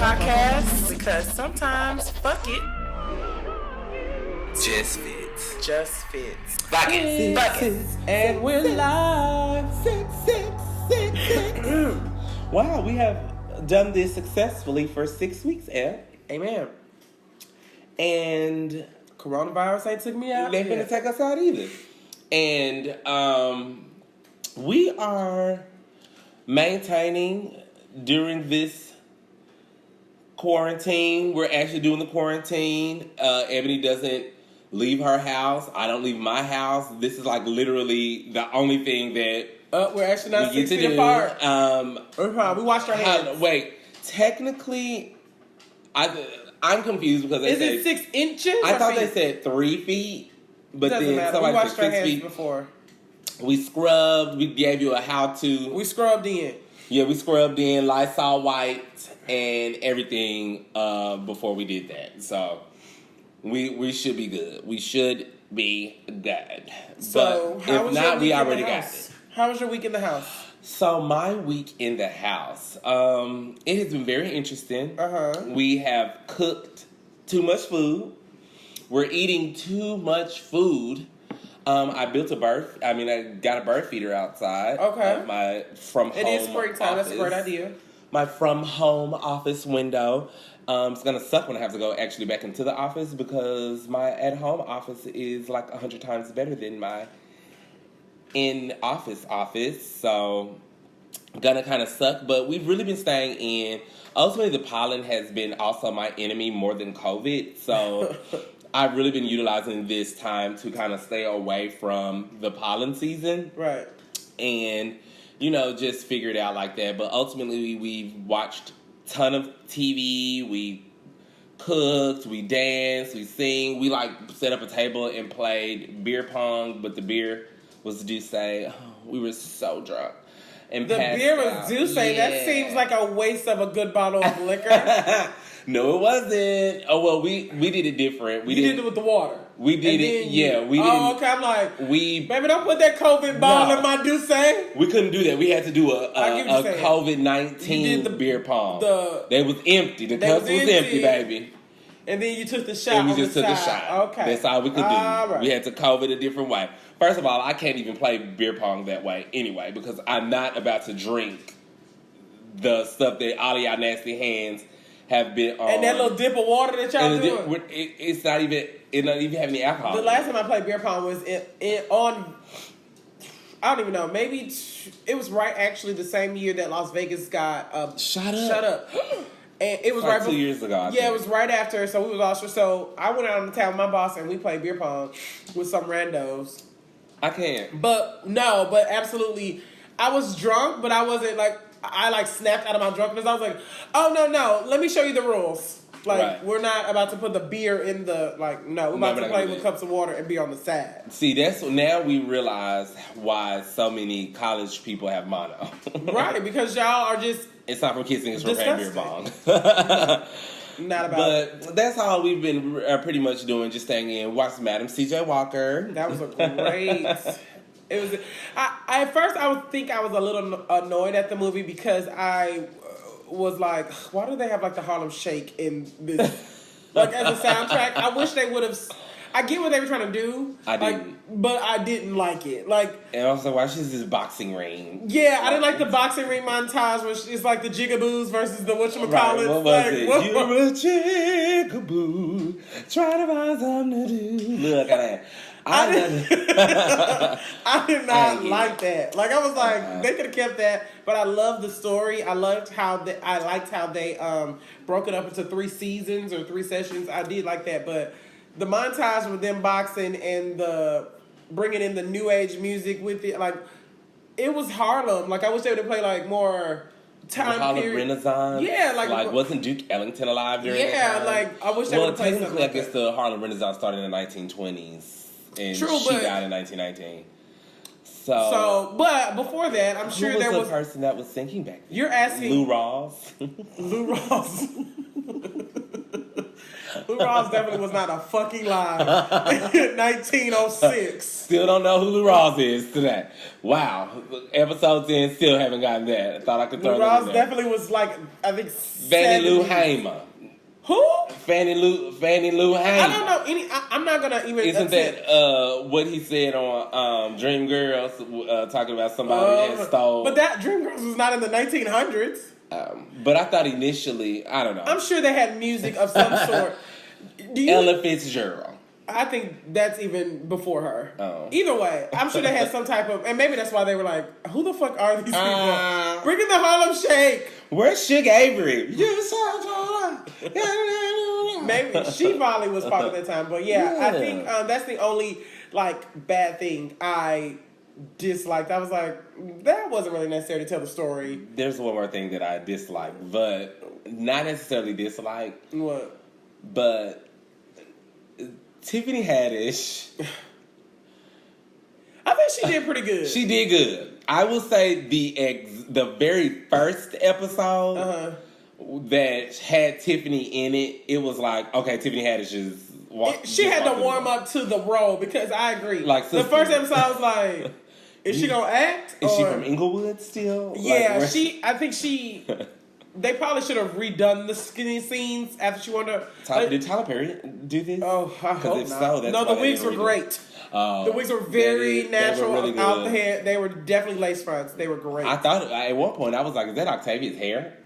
podcast because sometimes fuck it just fits. just fits. Fuck it. Fuck it. And we're live. Six. Wow, we have done this successfully for 6 weeks, Amen. And Coronavirus ain't took me out. they finna take us out either. And we are maintaining during this quarantine. We're actually doing the quarantine. Ebony doesn't leave her house. I don't leave my house. This is like literally the only thing that We're actually not we get 6 to feet do. apart. We washed our hands. Wait, technically, I'm confused because they Is said it 6 inches? I or thought feet? they said 3 feet, but Doesn't then matter. We somebody washed said our 6 hands feet. before. We scrubbed. We gave you a how-to. We scrubbed in. Yeah, we scrubbed in Lysol white and everything before we did that. So we should be good. We should be good. So but how if was your not, week we in the already got house? it. How was your week in the house? So my week in the house, it has been very interesting. We have cooked too much food. We're eating too much food. I got a bird feeder outside. Okay. Of my from home. It is springtime. That's a great idea. My from home office window. It's gonna suck when I have to go actually back into the office because my at home office is like 100 times better than my in office. So gonna kind of suck, but we've really been staying in. Ultimately, the pollen has been also my enemy more than COVID. So I've really been utilizing this time to kind of stay away from the pollen season. Right. And, just figure it out like that. But ultimately, we've watched a ton of TV. We cooked, we danced, we sing. We, set up a table and played beer pong, but the beer was Douce. Oh, we were so drunk. And the beer was Douce. Yeah. That seems like a waste of a good bottle of liquor. No, it wasn't. Oh, well, we did it different. We did it with the water. We did it, yeah. We didn't. Oh, okay. I'm like, baby, don't put that COVID ball in my Douce. We couldn't do that. We had to do a COVID-19 beer pong. They was empty. The cups was empty, baby. And then you took the shot. And we just took the shot. Okay. That's all we could do. Right. We had to COVID a different way. First of all, I can't even play beer pong that way anyway because I'm not about to drink the stuff that all of y'all nasty hands have been on. And that little dip of water that y'all doing. It don't even have any alcohol. The last time I played beer pong was on, I don't even know, maybe it was right actually the same year that Las Vegas got Shut Up. And it was like 2 years ago. Yeah, it was right after. So we was all so I went out on the town with my boss and we played beer pong with some randos. I can't. But absolutely, I was drunk, but I wasn't I snapped out of my drunkenness. I was like, oh no, let me show you the rules. We're not about to put the beer in the no. We're about to play with cups of water and be on the side. See, now we realize why so many college people have mono. Right, because y'all are just. It's not from kissing, it's from playing beer pong. Not about But that's all we've been pretty much doing, just staying in. Watched Madam C.J. Walker. That was a great. It was. At first, I would think I was a little annoyed at the movie because I was like, why do they have the Harlem Shake in this? As a soundtrack, I wish they would have. I get what they were trying to do. I didn't. But I didn't like it. And also, why is this boxing ring? Yeah, I didn't like the boxing ring montage, which is like the jigaboos versus the whatchamacallit. Right, what was it? You're a jigaboo, trying to find something to do. Look at that. I did not like that. I was like, they could have kept that, but I love the story. I liked how they broke it up into 3 seasons or 3 sessions. I did like that, but the montage with them boxing and the bringing in the new age music with it, it was Harlem. I wish they would have played more time Harlem period. Renaissance. Yeah, wasn't Duke Ellington alive during that time? I wish they would have played something technically, I guess the Harlem Renaissance started in the 1920s. And she died in 1919. So, but before that, I'm sure there was the person that was singing back then. You're asking Lou Rawls. Lou Rawls. Lou Rawls definitely was not a fucking lie. 1906. Still don't know who Lou Rawls is today. Wow. Episode 10, still haven't gotten that. I thought I could throw Lou that in Rawls there. definitely was like, I think, Fannie Lou 70s. Hamer. Who? Fannie Lou Hamer. I don't know any. I'm not gonna even. Isn't that what he said on Dreamgirls, talking about somebody that stole? But that Dreamgirls was not in the 1900s. But I thought initially, I don't know. I'm sure they had music of some sort. Ella Fitzgerald. I think that's even before her. Oh. Either way, I'm sure they had some type of, and maybe that's why they were like, "Who the fuck are these people?" Bring in the Harlem Shake. Where's Suge Avery? Maybe she probably was part of that time, but yeah. I think that's the only like bad thing I disliked. I was like, that wasn't really necessary to tell the story. There's one more thing that I dislike, but not necessarily dislike. What? But Tiffany Haddish. I think she did pretty good. She did good. I will say the very first episode that had Tiffany in it, it was like, okay, Tiffany Haddish is... She had to warm up to the role because I agree. Like, the first episode, I was like, is she gonna act? Is she from Inglewood still? Yeah, like, I think she... They probably should have redone the skinny scenes after she wanted to... Did Tyler Perry do this? Oh, I hope if not. so, that's no, why the wigs were great. The wigs were very natural, really out the head. They were definitely lace fronts. They were great. I thought at one point I was like, "Is that Octavia's hair?"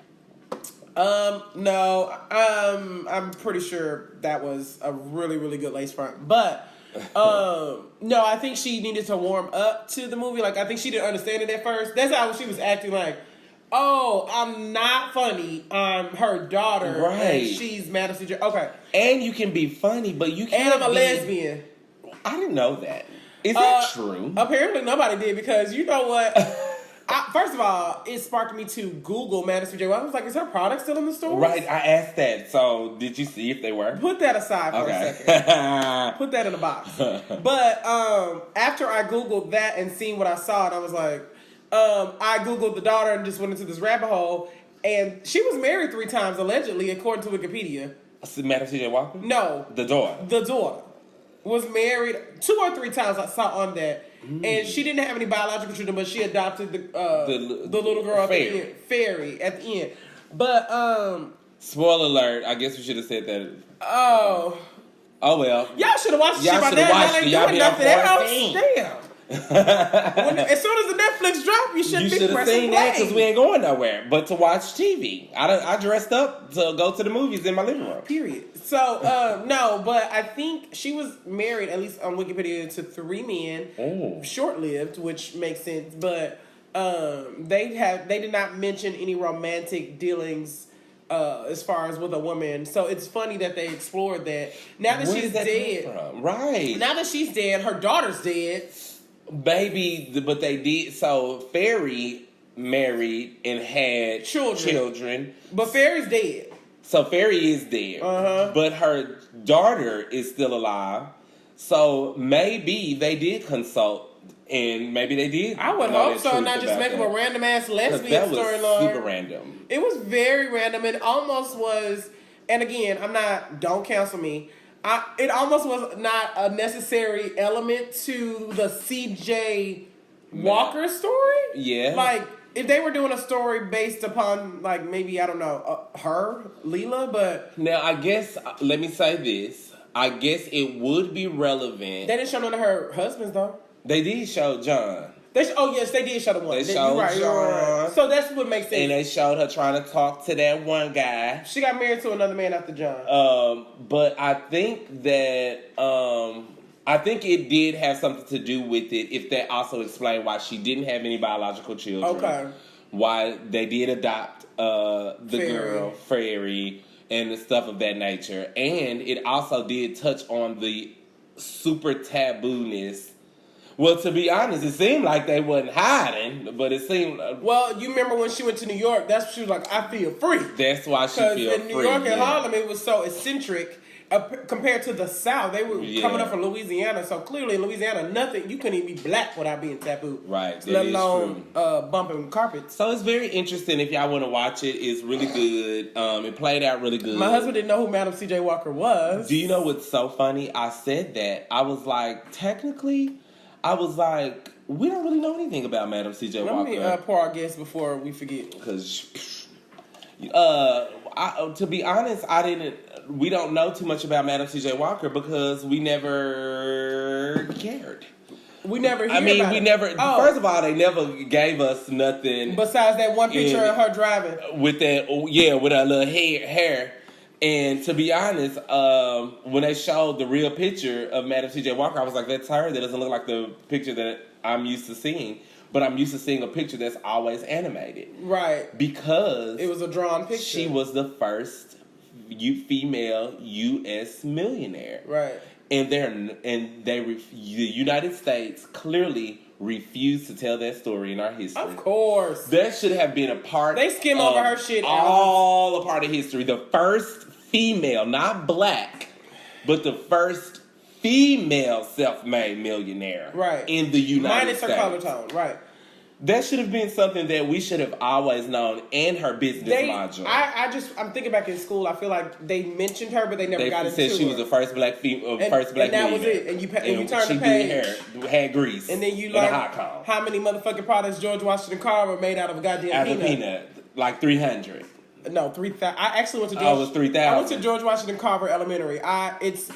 No. I'm pretty sure that was a really, really good lace front. But no, I think she needed to warm up to the movie. Like I think she didn't understand it at first. That's how she was acting. Like, oh, I'm not funny. I'm her daughter, right? And she's Madison. Okay, and you can be funny, but you can't. And I'm a lesbian. I didn't know that. Is that true? Apparently nobody did because you know what? First of all, it sparked me to Google Madison J. I was like, is her product still in the store? Right, I asked that. So did you see if they were? Put that aside for a second. Put that in a box. But after I Googled that and seen what I saw, and I was like, I Googled the daughter and just went into this rabbit hole. And she was married 3 times, allegedly, according to Wikipedia. Madison J. Walker? No. The daughter. The daughter was married 2 or 3 times. I saw on that, and she didn't have any biological children, but she adopted the little girl Fairy at the end. But spoiler alert! I guess we should have said that. Oh well. Y'all should have watched the shit by now. Y'all ain't doing nothing else. Damn. As soon as the Netflix drop, you should have seen that because we ain't going nowhere but to watch TV. I dressed up to go to the movies in my living room. Period. So no, but I think she was married, at least on Wikipedia, to 3 men. Short-lived, which makes sense. But they did not mention any romantic dealings as far as with a woman. So it's funny that they explored that. Now that she's dead, right? Now that she's dead, her daughter's dead. Baby, but they did. So Fairy married and had children. But Fairy's dead. So Fairy is dead. But her daughter is still alive. So maybe they did consult. And maybe they did. I would hope so, not just make up a random ass lesbian storyline. That was super random. It was very random. It almost was, and again, don't cancel me. It almost was not a necessary element to the CJ Walker story. Yeah. Like, if they were doing a story based upon, like, maybe, I don't know, her, Leela, but... Now, I guess, let me say this. I guess it would be relevant. They didn't show none of her husbands, though. They did show John. Yes, they did show the one. They showed John. Right. So that's what makes sense. And they showed her trying to talk to that one guy. She got married to another man after John. But I think that I think it did have something to do with it. If that also explained why she didn't have any biological children. Okay. Why they did adopt the girl Fairy and stuff of that nature, and it also did touch on the super taboo-ness. Well, to be honest, it seemed like they wasn't hiding, but it seemed... Well, you remember when she went to New York, that's when she was like, I feel free. That's why she feel free. Because in New York and Harlem, it was so eccentric. compared to the South, they were coming up from Louisiana, so clearly in Louisiana, you couldn't even be black without being taboo. Right, let alone bumping carpets. So it's very interesting if y'all want to watch it. It's really good. It played out really good. My husband didn't know who Madam C.J. Walker was. Do you know what's so funny? I said that. I was like, technically, we don't really know anything about Madam C.J. Walker. Let me pour our guests before we forget. Because, to be honest, we don't know too much about Madam C.J. Walker because we never cared. We never First of all, they never gave us nothing. Besides that one picture of her driving. With that, with her little hair. And to be honest, when they showed the real picture of Madam C.J. Walker, I was like, that's her. That doesn't look like the picture that I'm used to seeing. But I'm used to seeing a picture that's always animated. Right. Because it was a drawn picture. She was the first female U.S. millionaire. Right. And the United States clearly refused to tell that story in our history. Of course. That should have been a part. They skim over her shit. All a part of history. The first female, not black, but the first female self-made millionaire. Right. In the United States. Minus her color tone. Right. That should have been something that we should have always known in her business module. I'm thinking back in school. I feel like they mentioned her, but they never got into her. They said she was the first black female, first black millionaire. And that was it. And you turned the page. Had grease. And then you learned how many motherfucking products George Washington Carver made out of a goddamn peanut. Like 300. No, 3,000. I actually went to George. Oh, it was 3,000. I went to George Washington Carver Elementary. It's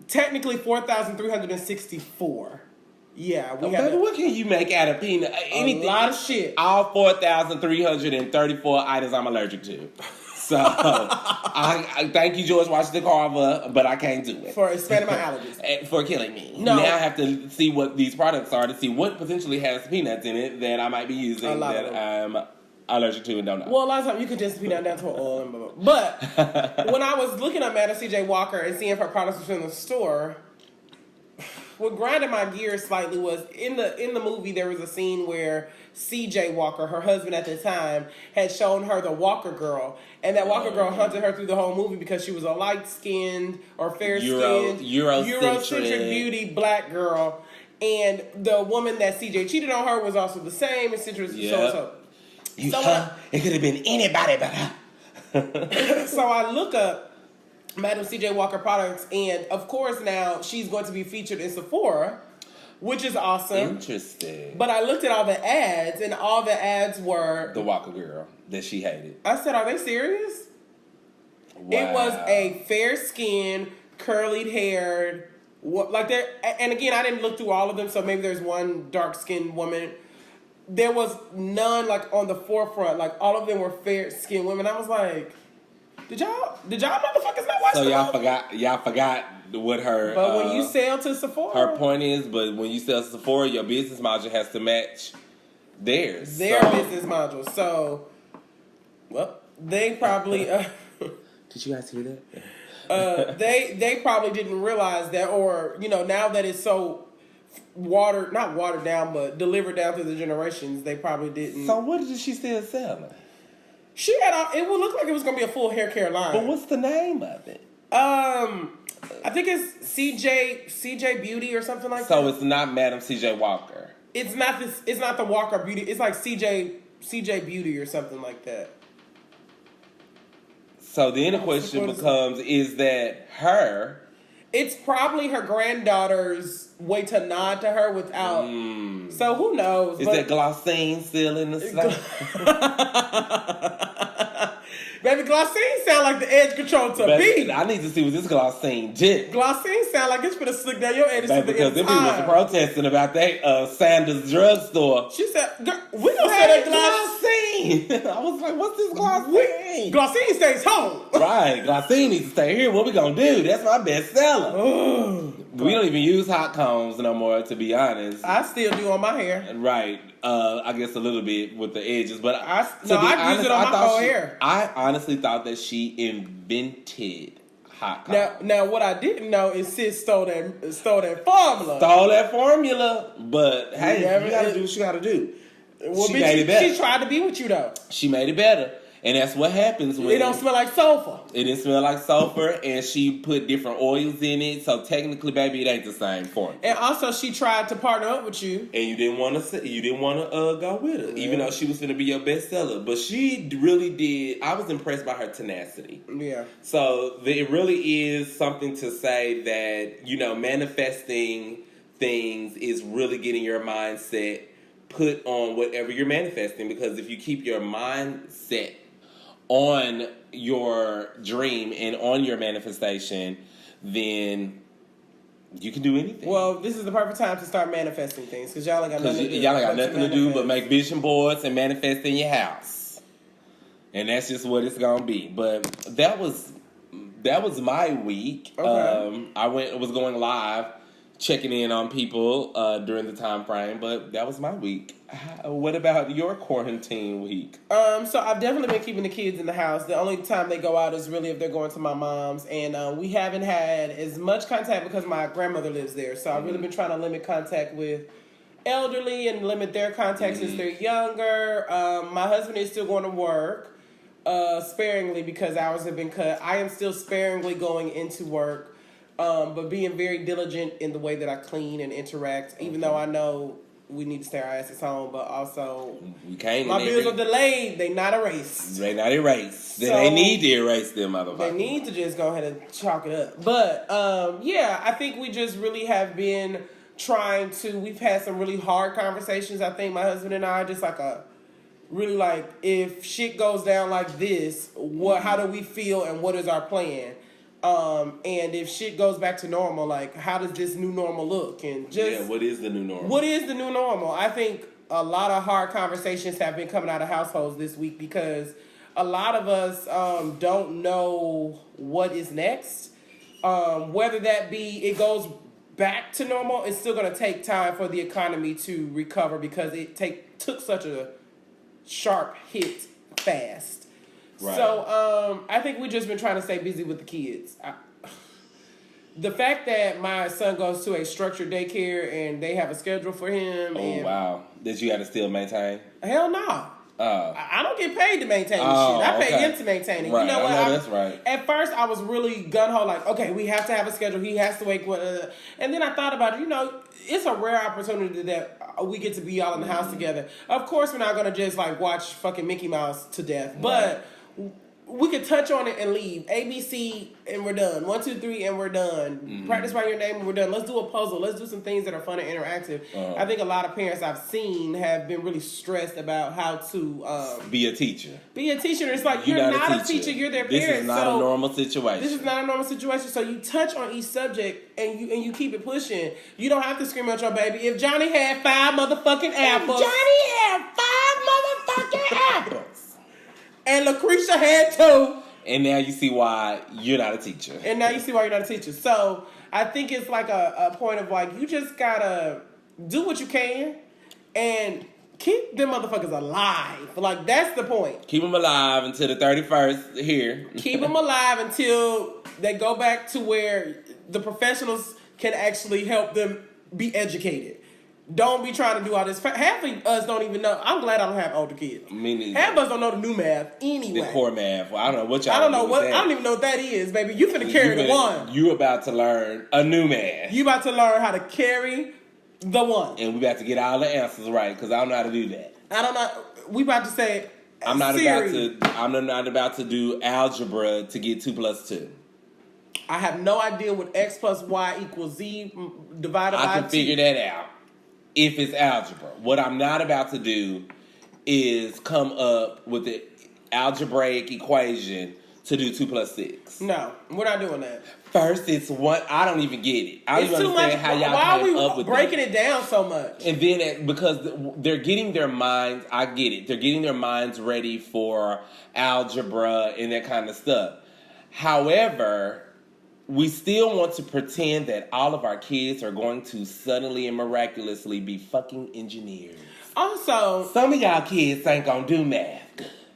technically 4,364. Yeah, what can you make out of peanut? Anything. A lot of shit. All 4,334 items I'm allergic to. So, I thank you, George Washington Carver, but I can't do it. For expanding my allergies. And for killing me. No. Now I have to see what these products are to see what potentially has peanuts in it that I might be using that I'm allergic to and don't know. Well, a lot of times you could just peanut down to oil and blah, blah. But when I was looking at Madam C.J. Walker and seeing if her products were in the store, what grinded my gears slightly was in the movie there was a scene where C.J. Walker, her husband at the time, had shown her the Walker Girl, and that Walker Girl hunted her through the whole movie because she was a light-skinned or fair-skinned, Eurocentric beauty black girl, and the woman that C.J. cheated on her was also the same, and citrus so. It could have been anybody but her. So I look up Madam C.J. Walker products, and of course now she's going to be featured in Sephora, which is awesome. Interesting. But I looked at all the ads, and all the ads were the Walker Girl that she hated. I said, are they serious? Wow. It was a fair-skinned, curly-haired, like there. And again, I didn't look through all of them, so maybe there's one dark-skinned woman. There was none like on the forefront. Like all of them were fair-skinned women. I was like, Did y'all motherfuckers not watch so y'all forgot what her... But when you sell to Sephora... Her point is, but when you sell to Sephora, your business module has to match theirs. Their business module. So, well, they probably... Did you guys hear that? They probably didn't realize that, or, now that it's so not watered down, but delivered down through the generations, they probably didn't... So what did she still sell? She had it would look like it was gonna be a full hair care line. But what's the name of it? I think it's CJ Beauty or something like that. So it's not Madam CJ Walker. It's not the Walker Beauty. It's like CJ Beauty or something like that. So then the question becomes: is that her? It's probably her granddaughter's way to nod to her without. So who knows? Is that Glossine still in the Baby, Glossine sound like the edge control to me. I need to see what this Glossine did. Glossine sound like it's gonna slick down your edges because them people was protesting about that Sanders drugstore. She said, "We gonna say that Glossine." I was like, "What's this Glossine?" Glossine stays home. Right, Glossine needs to stay here. What we gonna do? That's my best seller. We don't even use hot combs no more, to be honest. I still do on my hair. Right. I guess a little bit with the edges, but I use it on my whole hair. I honestly thought that she invented hot combs. Now what I didn't know is sis stole that formula. Stole that formula, but hey, you gotta do what you gotta do. Well, she made it better. She tried to be with you though. She made it better. And that's what happens when it don't smell like sulfur. It didn't smell like sulfur, and she put different oils in it. So technically, baby, it ain't the same formula. And also, she tried to partner up with you, and you didn't want to. You didn't want to go with her, even though she was going to be your bestseller. But she really did. I was impressed by her tenacity. Yeah. So it really is something to say that manifesting things is really getting your mindset put on whatever you're manifesting. Because if you keep your mindset on your dream and on your manifestation, then you can do anything. Well, this is the perfect time to start manifesting things because y'all ain't got nothing to do. Y'all ain't got nothing to do but make vision boards and manifest in your house. And that's just what it's gonna be. But that was my week. Okay. I was going live, checking in on people during the time frame, but that was my week. What about your quarantine week? So I've definitely been keeping the kids in the house. The only time they go out is really if they're going to my mom's, and we haven't had as much contact because my grandmother lives there. So I've really been trying to limit contact with elderly and limit their contact since they're younger. My husband is still going to work sparingly because hours have been cut. I am still sparingly going into work, but being very diligent in the way that I clean and interact, even though I know we need to stay our asses home, but also we can't. My bills are delayed. They not erased. They not erased. So they need to erase them, motherfuckers. They need to just go ahead and chalk it up. But I think we just really have been trying to. We've had some really hard conversations. I think my husband and I just really if shit goes down like this, how do we feel and what is our plan? And if shit goes back to normal, how does this new normal look? And what is the new normal? What is the new normal? I think a lot of hard conversations have been coming out of households this week because a lot of us don't know what is next. Whether that be it goes back to normal, it's still going to take time for the economy to recover because it took such a sharp hit fast. Right. So, I think we've just been trying to stay busy with the kids. The fact that my son goes to a structured daycare and they have a schedule for him. Oh, wow. That you got to still maintain? Hell no. I don't get paid to maintain this shit. I pay him to maintain it. Right. You know what? That's right. At first, I was really gun-ho, okay, we have to have a schedule. He has to wake up. And then I thought about it. It's a rare opportunity that we get to be all in the house together. Of course, we're not going to just, watch fucking Mickey Mouse to death. But we could touch on it and leave. ABC and we're done. 1, 2, 3 and we're done. Mm-hmm. Practice by your name and we're done. Let's do a puzzle. Let's do some things that are fun and interactive. I think a lot of parents I've seen have been really stressed about how to be a teacher. Be a teacher. It's you're not a teacher. You're their parent. This is not a normal situation. This is not a normal situation. So you touch on each subject and you keep it pushing. You don't have to scream at your baby. If Johnny had 5 motherfucking apples. And Lucretia had 2. And now you see why you're not a teacher. So I think it's a point of you just gotta do what you can and keep them motherfuckers alive. That's the point. Keep them alive until the 31st here. Keep them alive until they go back to where the professionals can actually help them be educated. Don't be trying to do all this. Half of us don't even know. I'm glad I don't have older kids. Me neither. Half of us don't know the new math anyway. The core math. Well, I don't know what y'all. I don't even know what that is, baby. You finna carry the one. You about to learn a new math. You about to learn how to carry the one. And we about to get all the answers right because I don't know how to do that. I don't know. We about to say. I'm not about to do algebra to get 2 + 2. I have no idea what x plus y equals z divided by 2. I can figure that out. If it's algebra. What I'm not about to do is come up with the algebraic equation to do 2 + 6. No, we're not doing that. First, it's one. I don't even get it. I don't even understand how y'all came up with breaking it down so much. And then because they're getting their minds, I get it. They're getting their minds ready for algebra and that kind of stuff. However, we still want to pretend that all of our kids are going to suddenly and miraculously be fucking engineers. Also, some of y'all kids ain't gonna do math.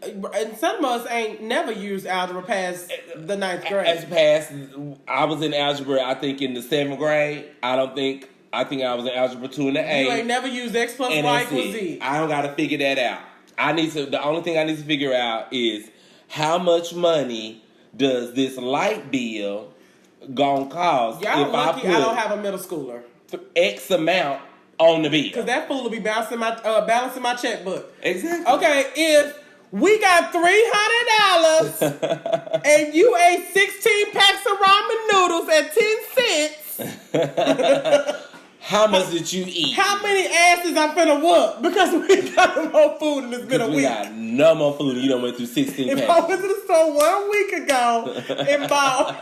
And some of us ain't never used algebra past the 9th grade. I was in algebra, I think, in the 7th grade. I think I was in algebra 2 in the 8th. You ain't never used x plus y equals z. I don't gotta figure that out. The only thing I need to figure out is how much money does this light bill gonna cost Y'all if lucky I I don't put have a middle schooler. X amount on the bill? Because that fool will be balancing my checkbook. Exactly. Okay, if we got $300 and you ate 16 packs of ramen noodles at 10 cents. How much did you eat? How many asses I'm finna whoop because we got no more food and it's been a week. We got no more food and you done went through 16 if packs. I went to the store 1 week ago and bought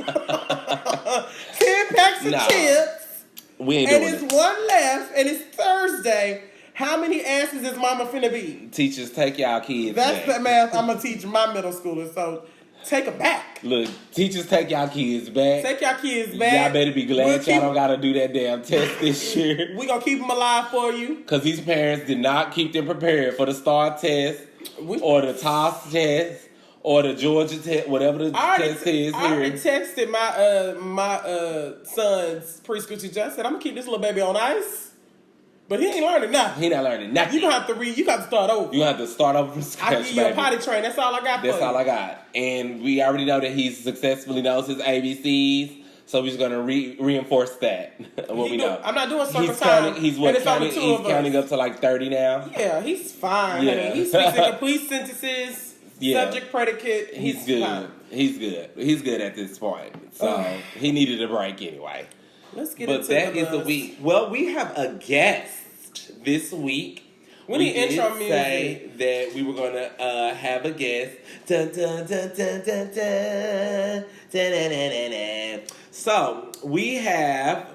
10 packs of chips we ain't and doing it's it. one left and it's Thursday, how many asses is mama finna be? Teachers, take y'all kids That's back. the math I'm gonna teach my middle schoolers, so take it back. Look, teachers, take y'all kids back. Take y'all kids back. Y'all better be glad y'all don't gotta do that damn test this year. We gonna keep them alive for you. Because these parents did not keep them prepared for the STAR test or the TOS test or the Georgia test, whatever the test is I already here. texted my son's preschool teacher. I said, I'm gonna keep this little baby on ice. But he ain't learning nothing. He not learning nothing. You gonna have to read. You got to start over. You have to start over from scratch, I give you a potty train. That's all I got. That's all I got. And we already know that he successfully knows his ABCs, so we're just gonna reinforce that. What we know. I'm not doing circle time. He's counting up to like 30 now. Yeah, he's fine. Yeah. Honey. He speaks in complete sentences. Yeah. Subject, predicate. He's good. Fine. He's good. He's good at this point. So he needed a break anyway. Let's get But into that the is the week. Well, we have a guest this week. We need intro did say that we were gonna have a guest. Dun, dun, dun, dun, dun, dun. Dun, dun, dun, dun, dun. So we have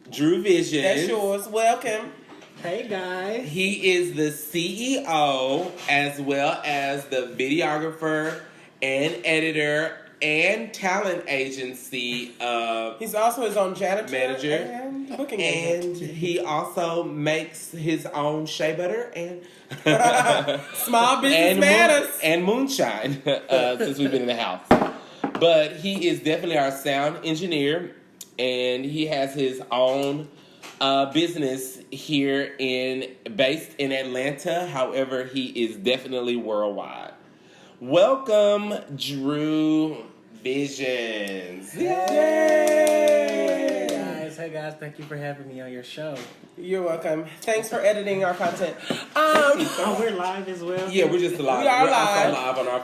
DrewVisions. That's yours. Welcome. Hey guys. He is the CEO as well as the videographer and editor and talent agency He's also his own janitor manager and booking and agent. he also makes his own shea butter and small business matters and moonshine since we've been in the house. But he is definitely our sound engineer and he has his own business here based in Atlanta. However, he is definitely worldwide. Welcome, DrewVisions. Yay! Hey guys, thank you for having me on your show. You're welcome. Thanks for editing our content. Oh, we're live as well? Yeah, we're just live. We are we're live. Also live on our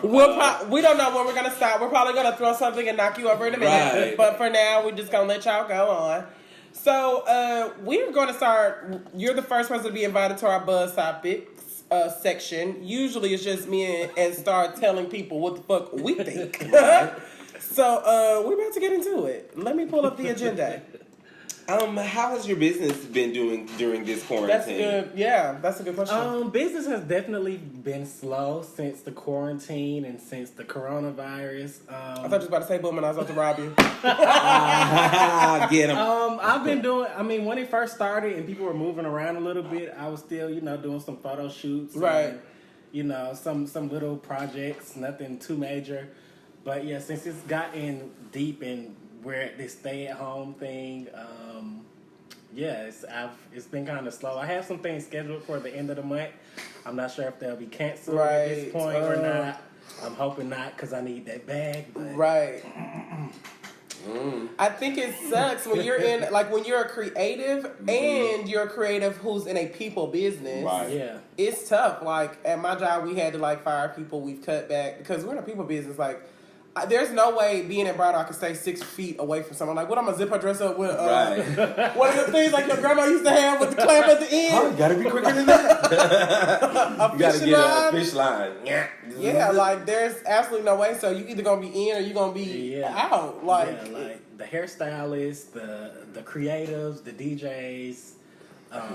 We don't know when we're going to stop. We're probably going to throw something and knock you over in a minute. Right. But for now, we're just going to let y'all go on. So, we're going to start. You're the first person to be invited to our Buzz Topics section. Usually it's just me and start telling people what the fuck we think. Right. So, we're about to get into it. Let me pull up the agenda. How has your business been doing during this quarantine? That's good. Yeah, that's a good question. Business has definitely been slow since the quarantine and since the coronavirus. I thought you was about to say boom and I was about to rob you. Get him. I've been doing, when it first started and people were moving around a little bit, I was still, doing some photo shoots. Right. And, some little projects, nothing too major. But yeah, since it's gotten deep and we're at this stay-at-home thing, it's been kind of slow. I have some things scheduled for the end of the month. I'm not sure if they'll be canceled at this point or not. I'm hoping not because I need that bag. But. Right. I think it sucks when you're when you're a creative and you're a creative who's in a people business. Right. Yeah. It's tough. Like at my job, we had to fire people. We've cut back because we're in a people business. There's no way being in bridal I can stay 6 feet away from someone. What, I'm going to zip her dress up with Right. one of the things like your grandma used to have with the clamp at the end? Oh, you gotta be quicker than that. You gotta get a fish line. Yeah, there's absolutely no way. So you either going to be in or you're going to be out. The hairstylists, the creatives, the DJs.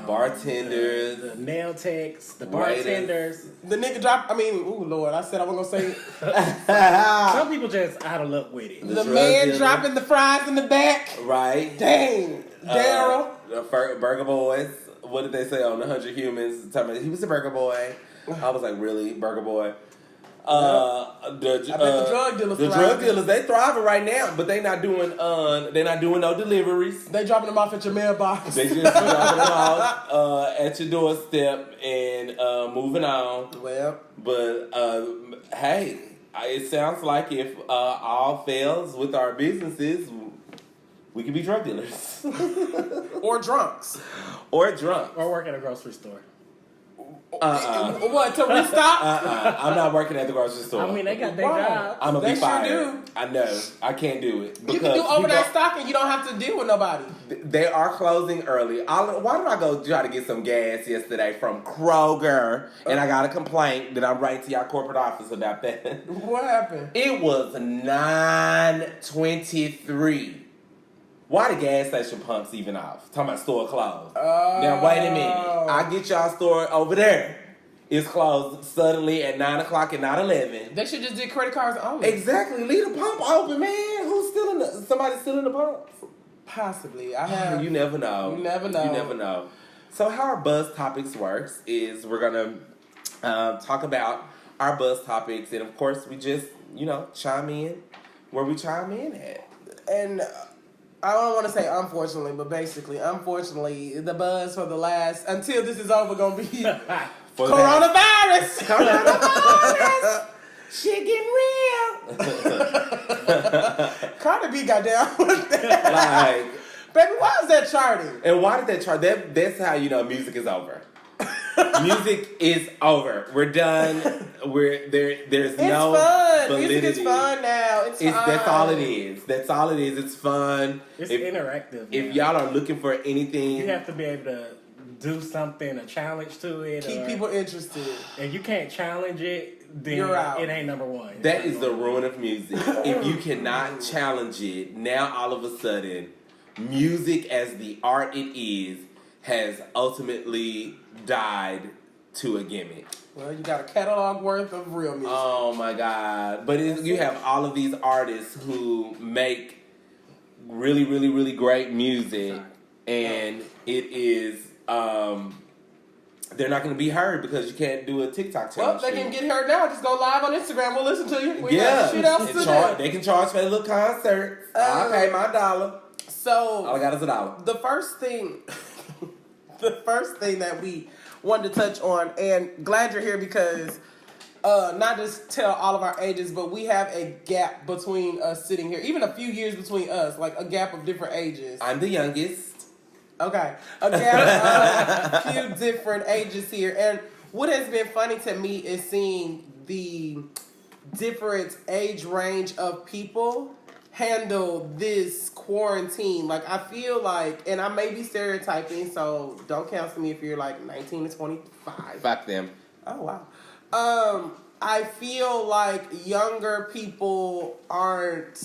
Bartenders, the nail techs, the waiters. bartenders. The nigga drop. Ooh, Lord, I said I wasn't going to say. Some people just out of luck with it. The man dealer. Dropping the fries in the back. Right. Dang. Daryl. The Burger Boys. What did they say on the 100 Humans? He was a Burger Boy. I was like, really? Burger Boy? The drug dealers. The drug dealers, they thriving right now, but they not doing no deliveries. They dropping them off at your mailbox. They just dropping them off at your doorstep and moving on. Well, but hey, it sounds like if all fails with our businesses, we could be drug dealers. Or drunks. Or drunks. Or work at a grocery store. What, to restock? I'm not working at the grocery store. I mean, they got their job. I'm going to be They fired. sure do. I know. I can't do it. You can do overnight stocking. You don't have to deal with nobody. They are closing early. Why did I go try to get some gas yesterday from Kroger? And I got a complaint that I'm writing to y'all corporate office about that. What happened? It was 9:23. Why the gas station pumps even off? Talking about store closed. Now wait a minute. I get y'all store over there. It's closed suddenly at 9 o'clock and not 11. They should just do credit cards only. Exactly. Leave the pump open, man. Who's stealing somebody's stealing the pumps? Possibly. I have. You never know. You never know. You never know. So how our Buzz Topics works is we're gonna talk about our Buzz Topics, and of course we just chime in where we chime in at. And I don't want to say unfortunately, but basically, unfortunately, the buzz for the last until this is over gonna be coronavirus. Coronavirus. Shit getting real. Cardi B got down with that. Like, baby, why is that charting? and why did that chart? That's how you know music is over. Music is over. We're done. There's no fun. validity. Music is fun now. It's fun. That's all it is. That's all it is. It's fun. It's interactive. If y'all are looking for anything, you have to be able to do something, a challenge to it. Keep people interested. If you can't challenge it, then you're out. It ain't number one. That is the ruin of music. If you cannot challenge it, now all of a sudden, music as the art it is has ultimately died to a gimmick. Well, you got a catalog worth of real music. Oh my God. But you have all of these artists who make really, really, really great music, and it is, they're not going to be heard because you can't do a TikTok challenge. Well, they can get heard now. Just go live on Instagram. We'll listen to you. We yeah. shit else to do. They can charge for a little concert. I'll pay my $1. So all I got is $1. The first thing that we wanted to touch on, and glad you're here because not just tell all of our ages, but we have a gap between us sitting here, even a few years between us, like a gap of different ages. I'm the youngest. Okay, a gap of a few different ages here, and what has been funny to me is seeing the different age range of people handle this quarantine. Like, I feel like, and I may be stereotyping, so don't cancel me if you're like 19 to 25. Fuck them. Oh, wow. I feel like younger people aren't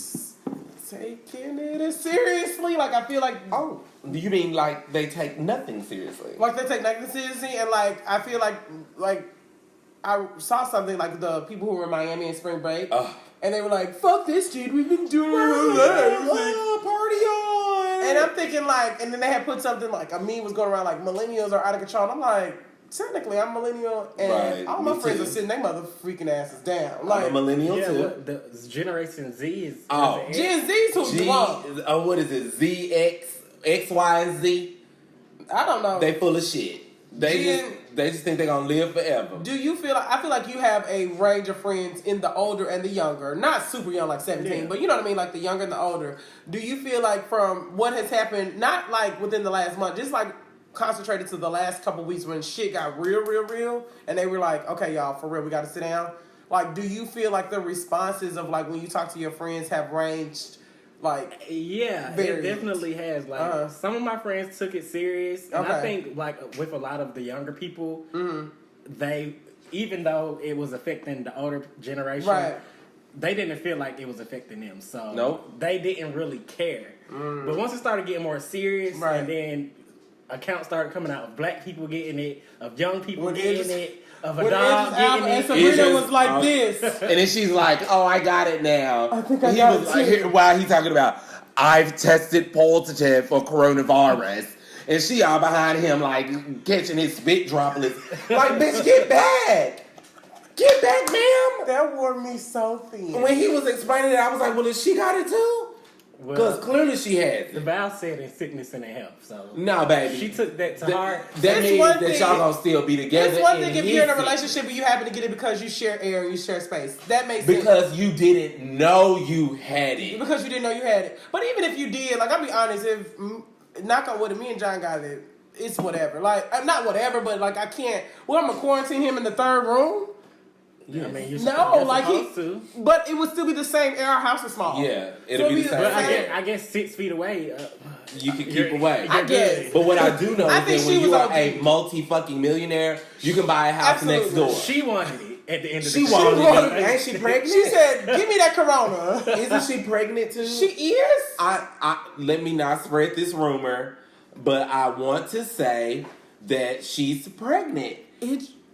taking it as seriously. Like, I feel like... Oh, do you mean like they take nothing seriously? Like, they take nothing seriously, and like, I feel like I saw something like the people who were in Miami in spring break, and they were like, fuck this, dude, we've been doing it our lives. Party on! And I'm thinking like, and then they had put something like, a meme was going around like, millennials are out of control, and I'm like, technically, I'm millennial, and all my friends are sitting their mother freaking asses down. Like, I'm a millennial too. The Generation Z is... Gen Z's who's drunk. What is it? ZX, X, Y, and Z? I don't know. They full of shit. They just think they're gonna live forever. Do you feel like, I feel like you have a range of friends in the older and the younger, not super young like 17, but you know what I mean, like the younger and the older. Do you feel like from what has happened, not like within the last month, just like concentrated to the last couple weeks when shit got real, and they were like, okay, y'all, for real, we gotta sit down. Like, do you feel like the responses of like when you talk to your friends have ranged? Like, yeah, it definitely has. Like, some of my friends took it serious, and I think like with a lot of the younger people, they, even though it was affecting the older generation, they didn't feel like it was affecting them. So they didn't really care. But once it started getting more serious, and then accounts started coming out of black people getting it, of young people getting it. Of a dog getting it. And Sabrina was like this. And then she's like, oh, I got it now. I think I got it too. While he's talking about, I've tested positive for coronavirus. And she all behind him like catching his spit droplets. Like, bitch, get back. Get back, ma'am. That wore me so thin. When he was explaining it, I was like, well, if she got it too? Because clearly she has it. The Bible said in sickness and in health. So no, baby. She took that to heart. That means that y'all gonna still be together. It's one thing if you're in a relationship and you happen to get it because you share air and you share space. That makes sense. Because you didn't know you had it. Because you didn't know you had it. But even if you did, like, I'll be honest, if knock on wood, if me and John got it, it's whatever. Like, not whatever, but like I can't. Well, I'm gonna quarantine him in the third room. Yeah, I mean, you're supposed to. But it would still be the same air. Our house is small. Yeah, it'll be the same. But I guess 6 feet away. You can keep away. I guess. But what I do know is that when you are a multi-fucking millionaire, you can buy a house next door. She wanted it at the end of the day. She wanted it. Ain't she pregnant? She said, give me that corona. Isn't she pregnant too? She is? I let me not spread this rumor, but I want to say that she's pregnant.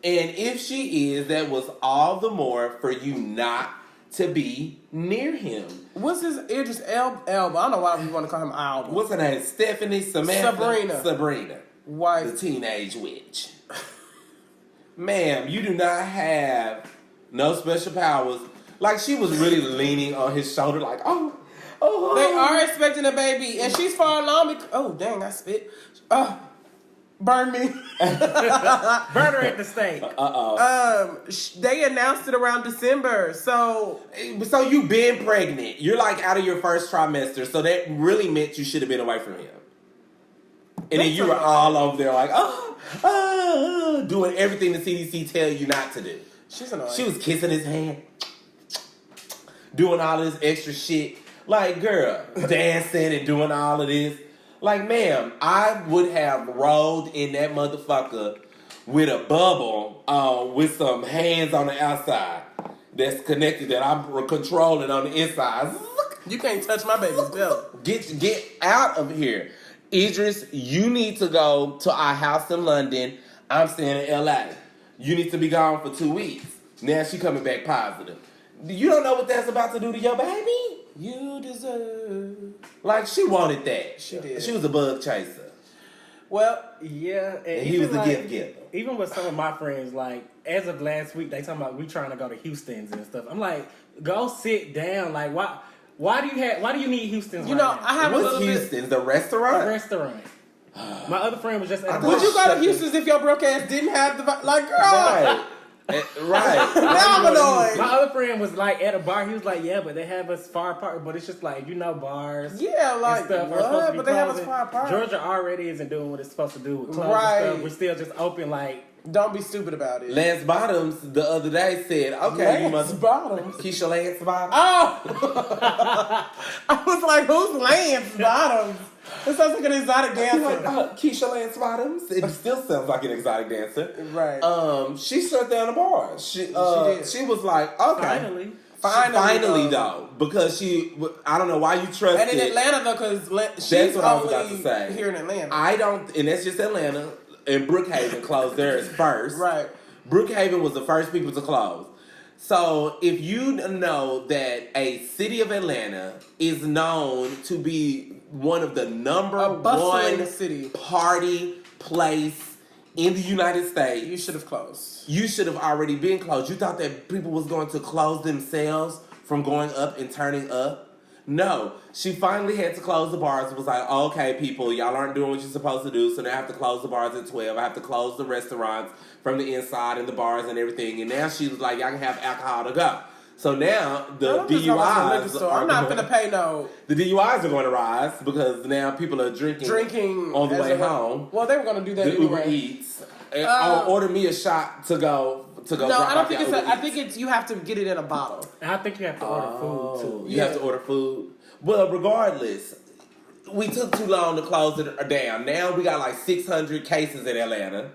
And if she is, that was all the more for you not to be near him. What's his Idris Elba? I don't know why we want to call him Alba. What's her name? Stephanie Samantha? Sabrina. Wife. The teenage witch. Ma'am, you do not have no special powers. Like, she was really leaning on his shoulder like, oh. They are expecting a baby. And she's far along. Oh, dang, I spit. Burn me. Burn her at the stake. They announced it around December, so you've been pregnant. You're like out of your first trimester, so that really meant you should have been away from him. And then you were all over there like, doing everything the CDC tell you not to do. She's annoying. She was kissing his hand, doing all of this extra shit. Like, girl, dancing and doing all of this. Like, ma'am, I would have rolled in that motherfucker with a bubble with some hands on the outside that's connected that I'm controlling on the inside. You can't touch my baby's belt. Get out of here. Idris, you need to go to our house in London. I'm staying in LA. You need to be gone for 2 weeks. Now she coming back positive. You don't know what that's about to do to your baby? You deserve. Like, she wanted that. She did. She was a bug chaser. Well, yeah. And he was a gift giver. Even with some of my friends, like, as of last week, they talking about we trying to go to Houston's and stuff. I'm like, go sit down. Like, why do you need Houston's You right know, now? I have What's Houston's? The restaurant? The restaurant. My other friend was just at Would you go to Houston's if your broke ass didn't have the... Like, girl... Right. Now I'm annoyed. My other friend was like at a bar. He was like, "Yeah, but they have us far apart. But it's just like bars. Yeah, like stuff what? But they have us far apart. Georgia already isn't doing what it's supposed to do with clubs right. and stuff. We're still just open. Like, don't be stupid about it. Lance Bottoms the other day said, "Okay, Lance Bottoms, Keisha Lance Bottoms." Oh, I was like, "Who's Lance Bottoms?" It sounds like an exotic dancer. Keisha Lance Bottoms. It still sounds like an exotic dancer. Right. She shut down the bar. She did. She was like, okay. Finally, though. Because I don't know why you trust it. And in Atlanta, though, because that's what I was about to say. Here in Atlanta. And that's just Atlanta. And Brookhaven closed theirs first. Right. Brookhaven was the first people to close. So if you know that a city of Atlanta is known to be one of the number one city party place in the United States, you should have closed. You should have already been closed. You thought that people was going to close themselves from going up and turning up? No. She finally had to close the bars. It was like, okay, people, y'all aren't doing what you're supposed to do, so now I have to close the bars at 12. I have to close the restaurants from the inside and the bars and everything. And now she was like, y'all can have alcohol to go. So now the DUIs I'm not going to pay no. The DUIs are going to rise because now people are drinking on the way home. Well, they were going to do that the anyway. Uber Eats. And order me a shot to go. No, I don't think it's. I think it's. You have to get it in a bottle. I think you have to order food too. You have to order food. Well, regardless, we took too long to close it down. Now we got like 600 cases in Atlanta.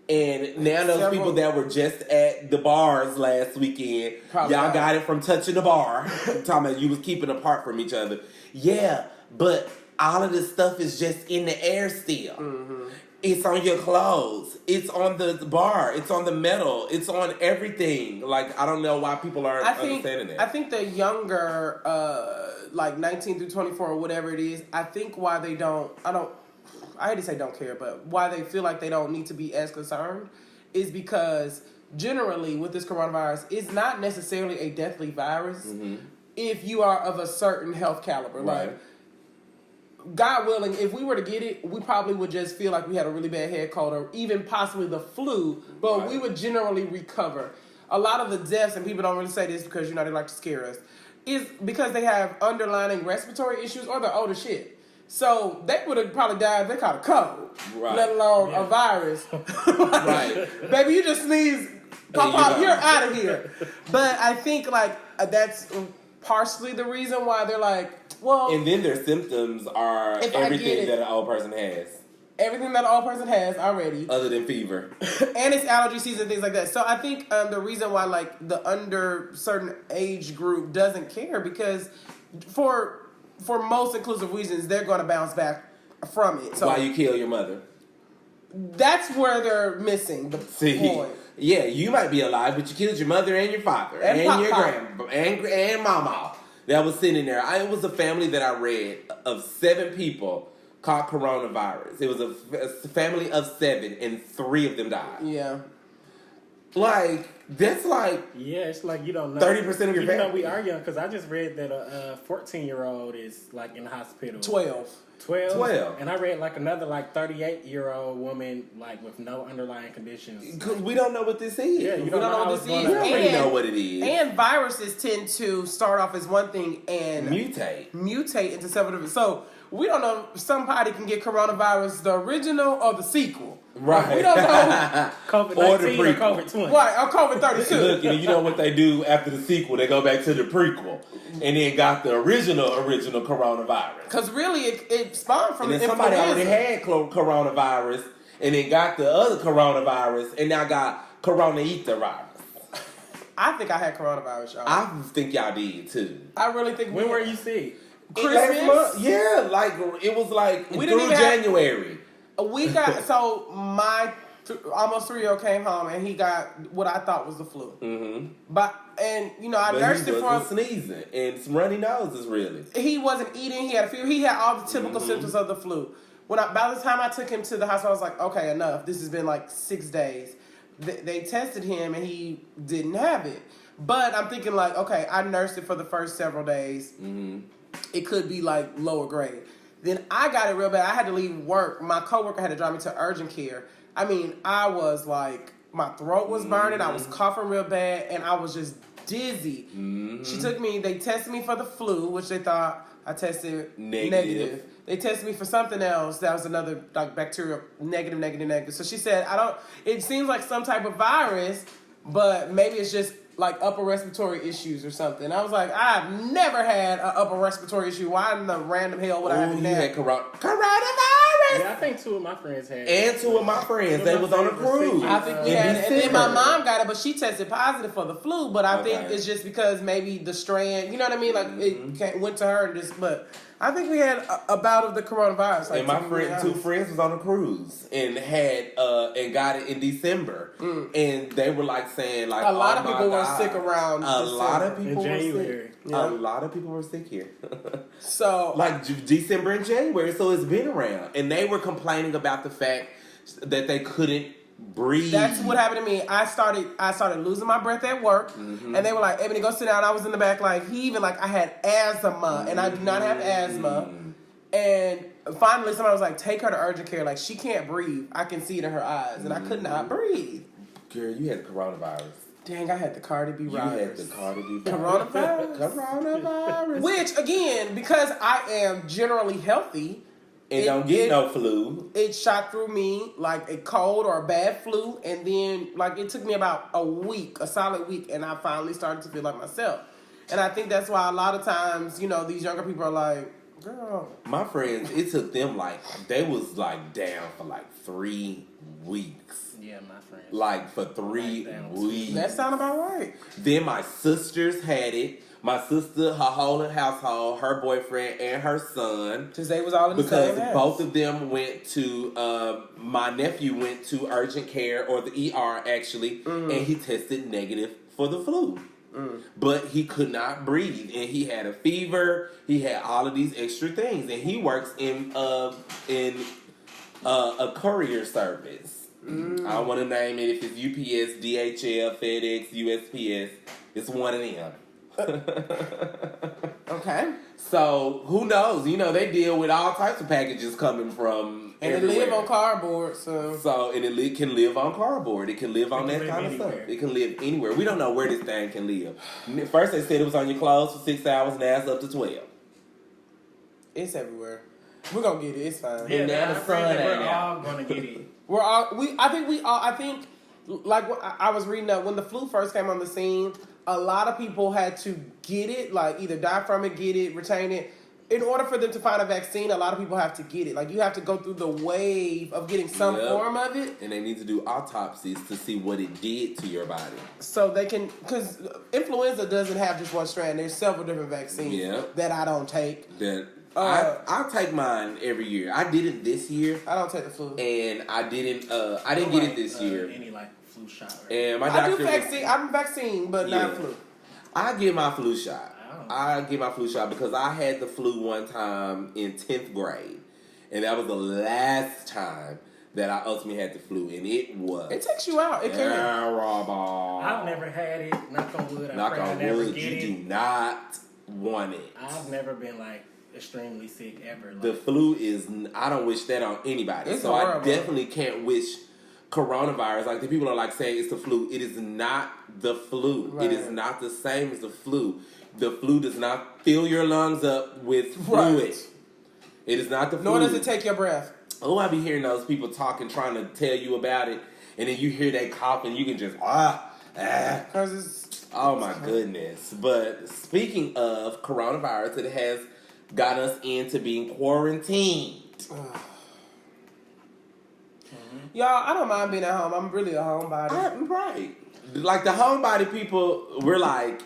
And now those people that were just at the bars last weekend, y'all got it from touching the bar. I'm talking about you was keeping apart from each other. Yeah, but all of this stuff is just in the air still. Mm-hmm. It's on your clothes. It's on the bar. It's on the metal. It's on everything. Like, I don't know why people aren't understanding that. I think the younger, like 19 through 24 or whatever it is, I think why they I hate to say don't care, but why they feel like they don't need to be as concerned is because generally with this coronavirus, it's not necessarily a deathly virus. Mm-hmm. if you are of a certain health caliber. Right. Like, God willing, if we were to get it, we probably would just feel like we had a really bad head cold or even possibly the flu, but we would generally recover. A lot of the deaths, and people don't really say this because, they like to scare us, is because they have underlying respiratory issues or they're old as shit. So they would have probably died if they caught a cold, let alone a virus. Right. Baby, you just sneeze, pop, you're out of here. But I think, like, that's partially the reason why they're like, well... And then their symptoms are everything that an old person has. Everything that an old person has already. Other than fever. And it's allergy season, things like that. So I think the reason why, like, the under certain age group doesn't care, because for most inclusive reasons, they're going to bounce back from it. So why you kill your mother? That's where they're missing the point. Yeah, you might be alive, but you killed your mother and your father and your grandma and mama that was sitting there. It was a family that I read of 7 people caught coronavirus. It was a family of 7, and 3 of them died. Yeah. Like, that's like... Yeah, it's like you don't know. 30% of your family. Even though we are young, because I just read that a 14-year-old is, like, in the hospital. 12. 12. And I read, like, another, like, 38-year-old woman, like, with no underlying conditions. Because we don't know what this is. Yeah, We don't know what this is. We already know what it is. And viruses tend to start off as one thing and... mutate into several different... So, we don't know if somebody can get coronavirus, the original or the sequel. Right. We don't know. COVID-19 or COVID-20. Right, or COVID-32. Look, and you know what they do after the sequel? They go back to the prequel. And then got the original coronavirus. Because really, it spawned from and then somebody already had coronavirus, and then got the other coronavirus, and now got coronavirus. I think I had coronavirus, y'all. I think y'all did, too. I really think When were you sick? Christmas? Yeah, like, it was like We through didn't even January. We got, so my almost 3-year-old came home and he got what I thought was the flu. Mm-hmm. I nursed it for sneezing and some runny noses, really. He wasn't eating. He had a fever. He had all the typical symptoms of the flu. By the time I took him to the hospital, I was like, okay, enough. This has been like 6 days. They tested him and he didn't have it. But I'm thinking like, okay, I nursed it for the first several days. Mm-hmm. It could be like lower grade. Then I got it real bad. I had to leave work. My coworker had to drive me to urgent care. I mean, I was like, my throat was burning. I was coughing real bad, and I was just dizzy. Mm-hmm. She took me. They tested me for the flu, which they thought I tested negative. They tested me for something else. That was another like bacterial negative. So she said, it seems like some type of virus, but maybe it's just like upper respiratory issues or something. I was like, I've never had an upper respiratory issue. Why in the random hell would I have you had coronavirus? Yeah, I think 2 of my friends had it. And 2 of my friends, they was on a cruise. I think we had it. And then my mom got it, but she tested positive for the flu. But I think it's just because maybe the strand, you know what I mean? Like it went to her and just, but I think we had a bout of the coronavirus. Like, and my 2 friends was on a cruise and had and got it in December, and they were like saying like a lot of people were sick around. A lot of people were sick. Yeah. A lot of people were sick here. So like December and January, so it's been around, and they were complaining about the fact that they couldn't breathe. That's what happened to me. I started losing my breath at work, and they were like, "Ebony, go sit down." I was in the back, like I had asthma, and I do not have asthma. And finally, somebody was like, "Take her to urgent care. Like she can't breathe. I can see it in her eyes, and I could not breathe." Girl, you had coronavirus. Dang, I had the Cardi B virus. You had the Cardi B virus. Coronavirus. Which again, because I am generally healthy. And don't get no flu. It shot through me like a cold or a bad flu, and then like it took me about a solid week, and I finally started to feel like myself. And I think that's why a lot of times, these younger people are like, girl. My friends, it took them they was like down for like 3 weeks. Yeah, my friends. Like for 3 weeks. That sound about right. Then my sisters had it. My sister, her whole household, her boyfriend, and her son. Because they was all in the same house. Both of them went to, my nephew went to urgent care, or the ER actually, and he tested negative for the flu. But he could not breathe, and he had a fever. He had all of these extra things, and he works in a courier service. I don't want to name it if it's UPS, DHL, FedEx, USPS. It's one of them. Okay. So who knows? You know, they deal with all types of packages coming from and everywhere. it live on cardboard, so and it can live on cardboard. It can live on that kind of stuff. It can live anywhere. We don't know where this thing can live. First they said it was on your clothes for 6 hours. Now it's up to 12. It's everywhere. We're gonna get it. It's fine. Yeah, and now the sun we're all gonna get it. I think like I was reading that when the flu first came on the scene, a lot of people had to get it, like either die from it, get it, retain it. In order for them to find a vaccine, a lot of people have to get it. Like you have to go through the wave of getting some form of it. And they need to do autopsies to see what it did to your body. So they can, because influenza doesn't have just one strand. There's several different vaccines that I don't take. I take mine every year. I did it this year. I don't take the flu, and I didn't get it this year. Any like flu shot? Right? And my doctor. I'm vaccine, but not flu. I get my flu shot. I get my flu shot because I had the flu one time in 10th grade, and that was the last time that I ultimately had the flu, and it takes you out. It terrible. I've never had it. Knock on wood. Knock on wood. You do not want it. I've never been like extremely sick ever. Like, the flu is. I don't wish that on anybody. It's so horrible. I definitely can't wish coronavirus. Like the people are like saying it's the flu. It is not the flu. Right. It is not the same as the flu. The flu does not fill your lungs up with fluid. Right. It is not the flu. Nor does it take your breath. Oh, I be hearing those people talking, trying to tell you about it, and then you hear they cough, and you can just Because it's oh my goodness. But speaking of coronavirus, it has got us into being quarantined. Y'all, I don't mind being at home. I'm really a homebody. Right. Like the homebody people, we're like,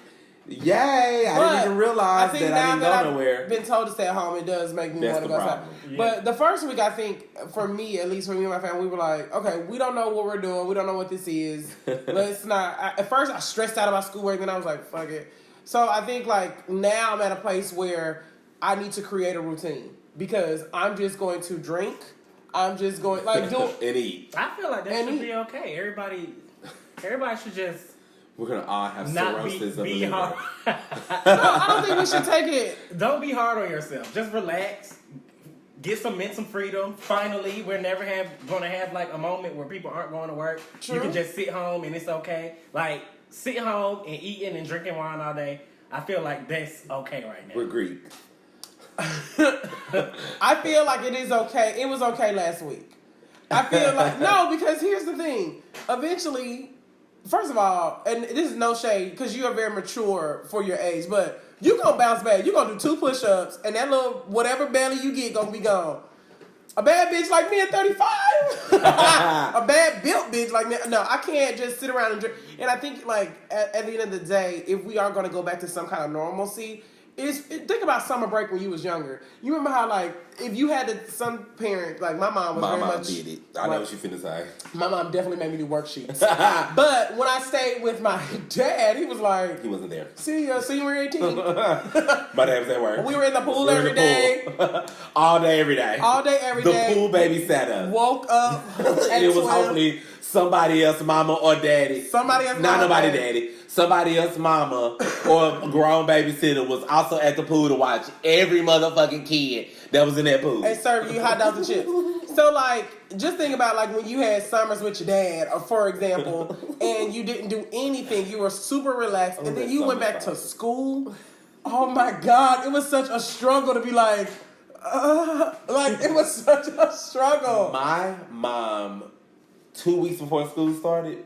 yay, I didn't even realize that I didn't go nowhere. I've been told to stay at home, it does make me want to go outside. Yeah. But the first week, I think, for me, at least for me and my family, we were like, okay, we don't know what we're doing. We don't know what this is. Let's not. At first, I stressed out about schoolwork, and I was like, fuck it. So I think, like, now I'm at a place where I need to create a routine. Because I'm just going to drink. I'm just going, like, do and eat. I feel like that should be okay. Everybody should just. We're going to all have cirrhosis of be hard. No, I don't think we should take it. Don't be hard on yourself. Just relax. Get some mental freedom. Finally, we're never going to have like a moment where people aren't going to work. True. You can just sit home and it's okay. Like, sit home and eating and drinking wine all day. I feel like that's okay right now. We're Greek. I feel like it is okay. It was okay last week. I feel like, no, because here's the thing. Eventually... First of all, and this is no shade, because you are very mature for your age, but you gonna bounce back. You gonna do 2 push-ups, and that little whatever belly you get gonna be gone. A bad bitch like me at 35, a bad built bitch like me. No, I can't just sit around and drink. And I think like at the end of the day, if we are gonna go back to some kind of normalcy, think about summer break when you was younger. You remember how like if you had some parent like my mom was very much. Did it. I know what you finna say. My mom definitely made me do worksheets. But when I stayed with my dad, he was like, he wasn't there. See you when you're 18. My dad was at work. We were in the pool every day. All day, every day. All day, every day. The pool babysat us. Woke up. It was hopefully somebody else, mama or daddy. Somebody else, not nobody daddy. Somebody else, mama or a grown babysitter was also at the pool to watch every motherfucking kid that was in that pool and serve you hot dogs and chips. So like, just think about like when you had summers with your dad, or for example, and you didn't do anything. You were super relaxed, and then you went back to school. Oh my God, it was such a struggle to be like it was such a struggle. My mom, 2 weeks before school started.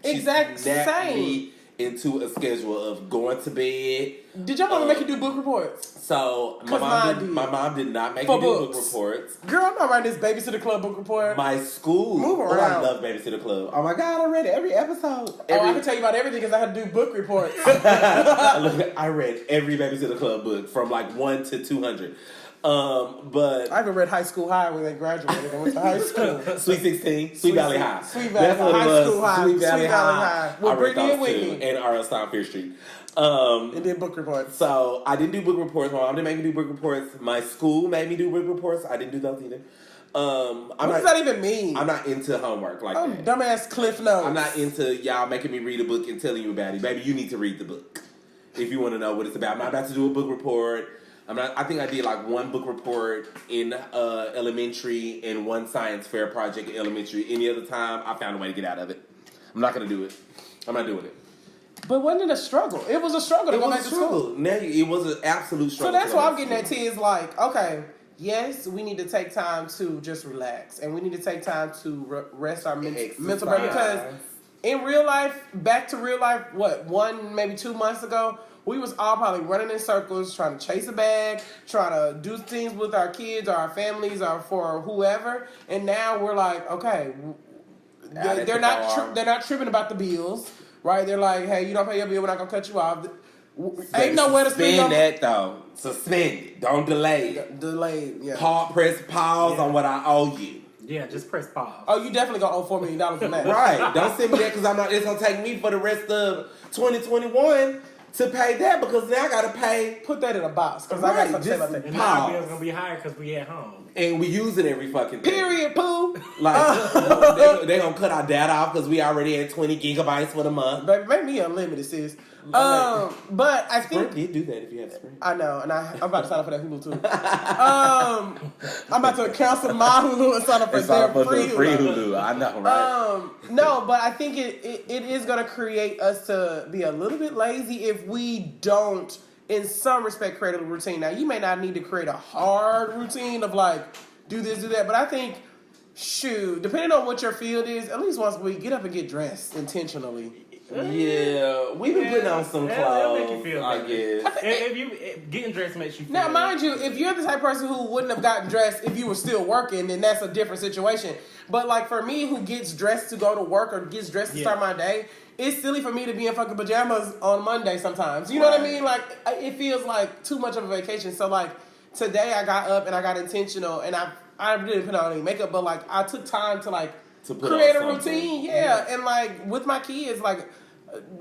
Exact same. Me into a schedule of going to bed. Did your mama make you do book reports? So my mom did not make me do book reports. Girl, I'm not writing this Babysitter Club book report. My school. Move around. I love Babysitter Club. Oh my God, I read every episode. I can tell you about everything because I had to do book reports. I read every Babysitter Club book from like 1 to 200. But I even read High School High when they graduated and went to high school. Sweet 16, Sweet Valley High. Sweet Valley High School High. Sweet Valley High. With Brittany and Whitney. And R.L. Stein Fear Street. And then book reports. So I didn't do book reports. My mom didn't make me do book reports. My school made me do book reports. I didn't do those either. What does that even mean? I'm not into homework like that. Dumbass Cliff Notes. I'm not into y'all making me read a book and telling you about it. Baby, you need to read the book. if you want to know what it's about. I'm not about to do a book report. I think I did like one book report in elementary and one science fair project in elementary. Any other time, I found a way to get out of it. I'm not going to do it. I'm not doing it. But wasn't it a struggle? It was a struggle to go back to school. Now it was an absolute struggle. So that's why I'm getting at, T, is like, okay, yes, we need to take time to just relax. And we need to take time to rest our mental brain. Because in real life, back to real life, 1, maybe 2 months ago, we was all probably running in circles, trying to chase a bag, trying to do things with our kids or our families or for whoever. And now we're like, okay, they're not tripping about the bills, right? They're like, hey, you don't pay your bill, we're not gonna cut you off. Ain't nowhere to spend that though. Suspend it. Don't delay it. Delay, yeah. Press pause on what I owe you. Yeah, just press pause. Oh, you definitely gonna owe $4 million for that. Right. Don't send me that because I'm not. It's gonna take me for the rest of 2021 to pay that because now I gotta pay. Put that in a box because I got something to say about that. And our bill's gonna be higher because we at home. And we use it every fucking day. Period, poo. Like, they gonna cut our data off because we already had 20 gigabytes for the month. Baby, make me unlimited, sis. But I think... Sprint did do that if you have Sprint. I know, and I'm about to sign up for that Hulu, too. I'm about to cancel my Hulu and sign up for their free Hulu. I know, right? No, but I think it is going to create us to be a little bit lazy if we don't, in some respect, create a routine. Now, you may not need to create a hard routine of, like, do this, do that, but I think, shoot, depending on what your field is, at least once a week, get up and get dressed intentionally. Yeah, we've been putting on some clothes. Make you feel I guess. If getting dressed makes you feel now, mind you, if you're the type of person who wouldn't have gotten dressed if you were still working, then that's a different situation. But like for me, who gets dressed to go to work or gets dressed to start my day, it's silly for me to be in fucking pajamas on Monday sometimes. You know what I mean? Like it feels like too much of a vacation. So like today, I got up and I got intentional, and I didn't put on any makeup, but like I took time to like create a routine. Yeah, and like with my kids, like.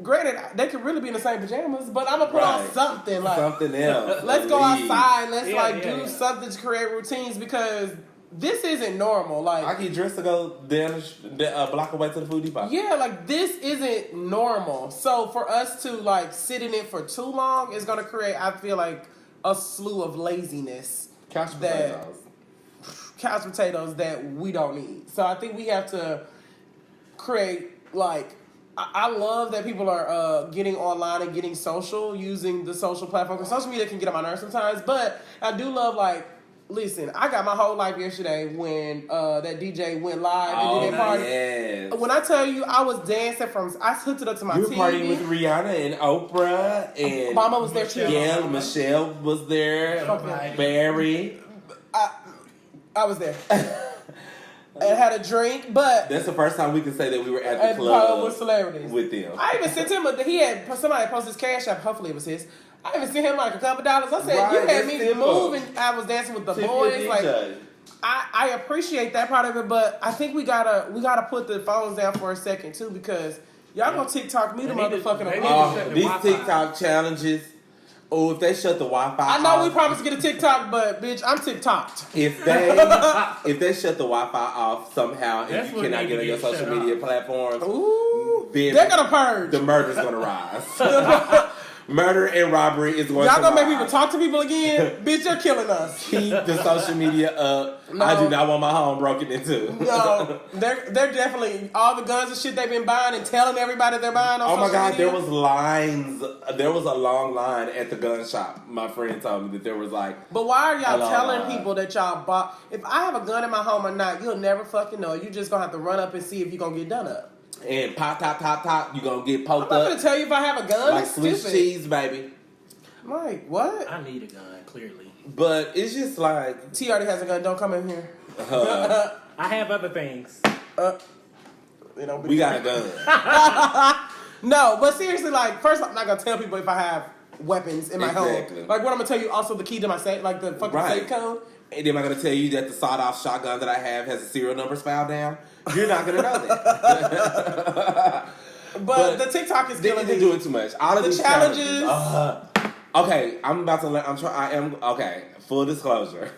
Granted, they could really be in the same pajamas, but I'm gonna put on something like something else. Let's go outside. Let's do something to create routines because this isn't normal. Like I get dressed to go down a block away to the food depot. Yeah, like this isn't normal. So for us to like sit in it for too long is gonna create, I feel like, a slew of laziness. Couch potatoes that we don't need. So I think we have to create like. I love that people are getting online and getting social, using the social platform. Because social media can get on my nerves sometimes. But I do love, like, listen, I got my whole life yesterday when that DJ went live and did that party. Yes. When I tell you, I was dancing I hooked it up to my TV. You were partying with Rihanna and Oprah. And Mama was there too. Yeah, Michelle was there. Barry. I was there. And had a drink, but that's the first time we can say that we were at the club with celebrities. With them. I even sent him somebody posted his cash app. Hopefully it was his. I even sent him like a couple dollars. I said, you had me moving. I was dancing with the boys. Like I appreciate that part of it, but I think we gotta put the phones down for a second too because y'all gonna TikTok me the motherfucking these TikTok challenges. Oh, if they shut the Wi-Fi I know we promised to get a TikTok, but bitch, I'm TikToked. If they shut the Wi-Fi off somehow and you cannot get on your social media platforms, they're gonna purge. The murder's gonna rise. Murder and robbery is going to Y'all gonna make people talk to people again? Bitch, you're killing us. Keep the social media up. No. I do not want my home broken into. No, they're definitely all the guns and shit they've been buying and telling everybody they're buying on social media. Oh my God, there was lines. There was a long line at the gun shop. My friend told me that there was like. But why are y'all telling people that y'all bought? If I have a gun in my home or not, you'll never fucking know. You just gonna have to run up and see if you're gonna get done up. And pop, top, you gonna get poked up. I'm not gonna tell you if I have a gun. Like Swiss cheese, baby. Like, what? I need a gun, clearly. But it's just like... T already has a gun. Don't come in here. I have other things. We got a gun. No, but seriously, like, first, I'm not gonna tell people if I have weapons in my home. Like, what I'm gonna tell you, also the key to my safe, like the fucking safe code. And then I'm going to tell you that the sawed-off shotgun that I have has the serial numbers filed down. You're not going to know that. but the TikTok is killing me. They're doing too much. All of these challenges. Okay, I'm about to learn. Okay, full disclosure.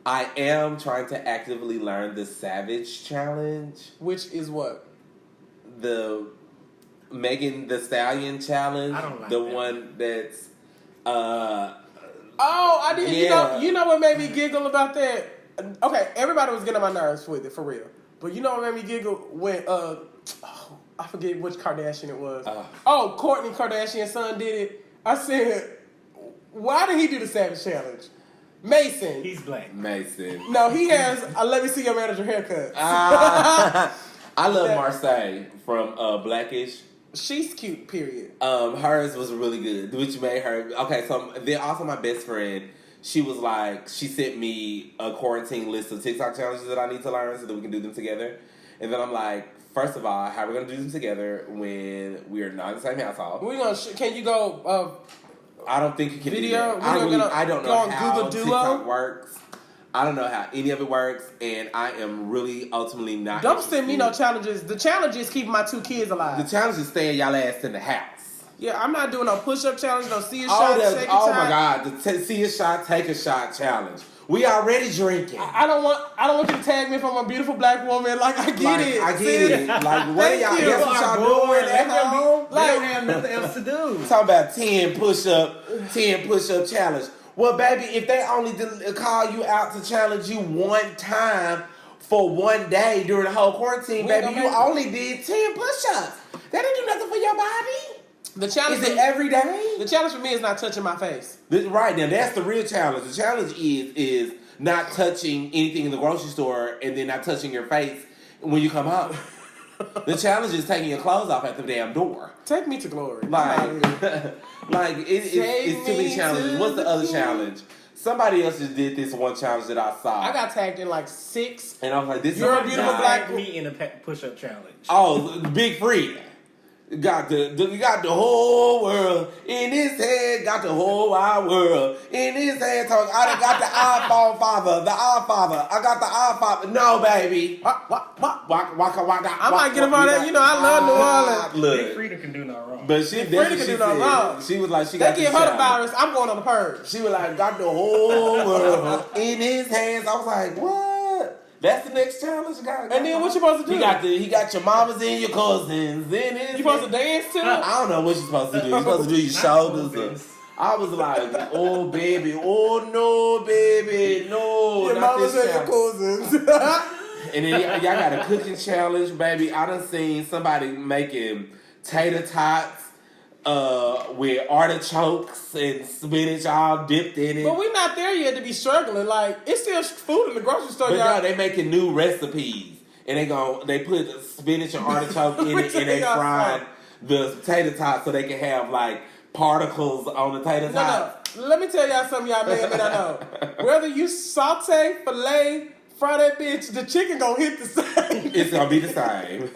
I am trying to actively learn the Savage Challenge. Which is what? Megan Thee Stallion challenge. I don't like the that. one that's. I did. Yeah. You know what made me giggle about that? Okay, everybody was getting on my nerves with it for real. But you know what made me giggle when I forget which Kardashian it was. Kourtney Kardashian's son did it. I said, why did he do the Savage Challenge? Mason. He's black. Mason. No, he has a let me see your manager haircut. I love Marseille from Blackish. She's cute, period. Hers was really good, which made her... Okay, so then also my best friend, she was like... She sent me a quarantine list of TikTok challenges that I need to learn so that we can do them together. And then I'm like, first of all, how are we going to do them together when we are not in the same household? Can you go... I don't think you can video? do that. I don't know how TikTok works. I don't know how any of it works, and I am really ultimately not. Don't send me no challenges. The challenge is keeping my 2 kids alive. The challenge is staying y'all ass in the house. Yeah, I'm not doing no push-up challenge, no see a shot, take a shot. Oh my God, the see a shot, take a shot challenge. We already drinking. I don't want you to tag me if I'm a beautiful black woman. Like I get it. I get it. Like what are y'all? Guess what y'all doing at home? They don't have nothing else to do. Talking about 10 push-up challenge. Well, baby, if they only call you out to challenge you one time for one day during the whole quarantine, baby, you only did 10 push-ups. That didn't do nothing for your body. The challenge is it every day? The challenge for me is not touching my face. Right now, that's the real challenge. The challenge is not touching anything in the grocery store and then not touching your face when you come home. The challenge is taking your clothes off at the damn door. Take me to glory. It's too many challenges. What's the other challenge? Somebody else just did this one challenge that I saw. I got tagged in like 6. And I was like, this You're is a beautiful black me in a push-up challenge. Oh, Big Free. Got the whole world in his head. Got the whole wide world in his head. I done got the iPhone father. I got the iPhone. No, baby. I might get him on that. You know, I love New Orleans. Big Freedom can do no wrong. But she was like, she got they give her the virus. I'm going on the purge. She was like, got the whole world in his hands. I was like, what? That's the next challenge. And then what you supposed to do? He got your mamas and your cousins in his. You supposed to dance too? I don't know what you're supposed to do. You're supposed to do your shoulders. I was like, oh baby, oh no, baby, no. Your mamas and your cousins. And then y'all got a cooking challenge, baby. I done seen somebody making tater tots with artichokes and spinach all dipped in it. But we're not there yet to be struggling. Like, it's still food in the grocery store, but y'all. no, they making new recipes. And they put spinach and artichoke in it, and they frying the tater tots so they can have, like, particles on the tater tots. No. Let me tell y'all something y'all may or may not know. Whether you saute, fillet, fry that bitch, the chicken gonna hit the same. It's gonna be the same.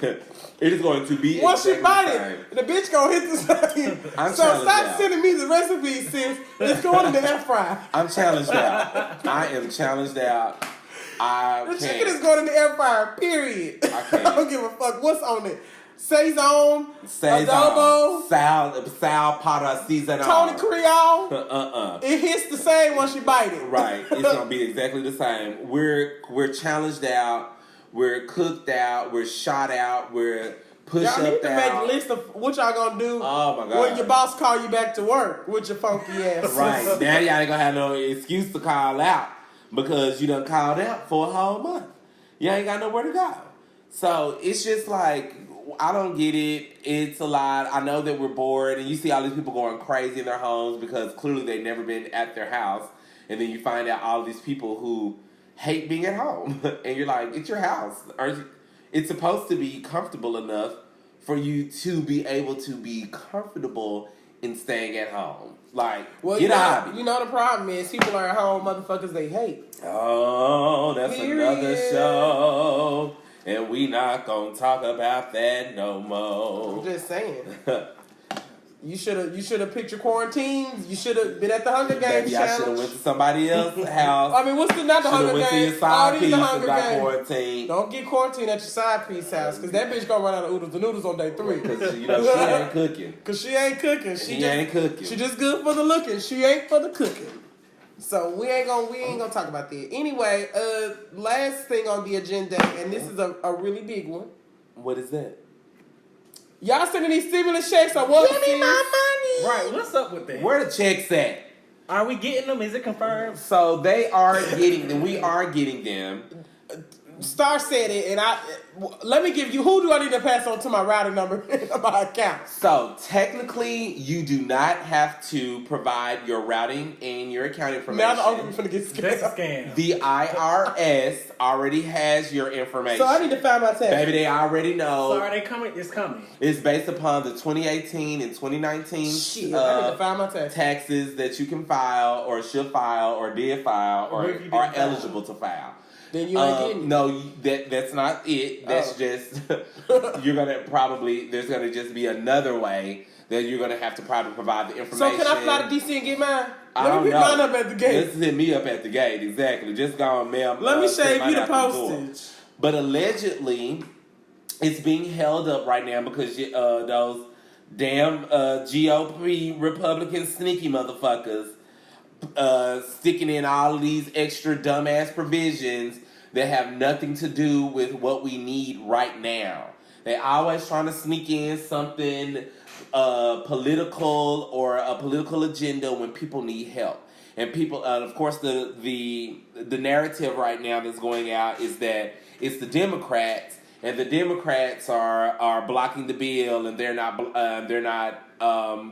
It is going to be once you bite it, the bitch gonna hit the same. So stop sending me the recipes, sis. It's going in the air fry. I'm challenged out. I am challenged out. The chicken is going in the air fryer, period. I can't. I don't give a fuck what's on it. Saison, adobo, sal para season, Tony Creole. It hits the same once you bite it. Right. It's gonna be exactly the same. We're challenged out. We're cooked out. We're shot out. We're pushed up out. Y'all need to make a list of what y'all gonna do. Oh my God. When your boss call you back to work with your funky ass. Right. Now y'all ain't gonna have no excuse to call out because you done called out for a whole month. You ain't got nowhere to go. So it's just like, I don't get it. It's a lot. I know that we're bored, and you see all these people going crazy in their homes because clearly they've never been at their house. And then you find out all these people who hate being at home. And you're like, it's your house. It's supposed to be comfortable enough for you to be able to be comfortable in staying at home. Like, get a hobby. You know the problem is people are at home, motherfuckers they hate. Oh, that's another show. And we not gonna talk about that no more. I'm just saying. You should have picked your quarantines. You should have been at the Hunger Games challenge. I should have went to somebody else's house. I mean, what's not the Hunger Games? To your side piece and got quarantined. Don't get quarantined at your side piece house, because that bitch gonna run out of oodles and noodles on day 3. Because she ain't cooking. Because she ain't cooking. She ain't cooking. She just good for the looking. She ain't for the cooking. So we ain't gonna talk about that. Anyway, last thing on the agenda, and this is a really big one. What is that? Y'all sending these stimulus checks or what? Give me my money. Right, what's up with that? Where the checks at? Are we getting them? Is it confirmed? So they are getting them. We are getting them. Star said it, and let me give you. Who do I need to pass on to my routing number in my account? So technically, you do not have to provide your routing and your account information. Now I'm going to get scammed. That's a scam. The IRS already has your information. So I need to find my tax. Baby, they already know. So are they coming? It's coming. It's based upon the 2018 and 2019 Shit, I need to find my tax. taxes that you can file or should file or did file or are eligible to file. Then you ain't getting it. No, that's not it. That's just you're gonna probably there's gonna just be another way that you're gonna have to probably provide the information. So can I fly to DC and get mine? Let me pick mine up at the gate. Just hit me up at the gate, exactly. Just go on mail. Let me shave you the postage. But allegedly, it's being held up right now because those damn GOP Republican sneaky motherfuckers sticking in all of these extra dumbass provisions that have nothing to do with what we need right now. They always trying to sneak in something political or a political agenda when people need help. And people, of course, the narrative right now that's going out is that it's the Democrats, and the Democrats are blocking the bill, and they're not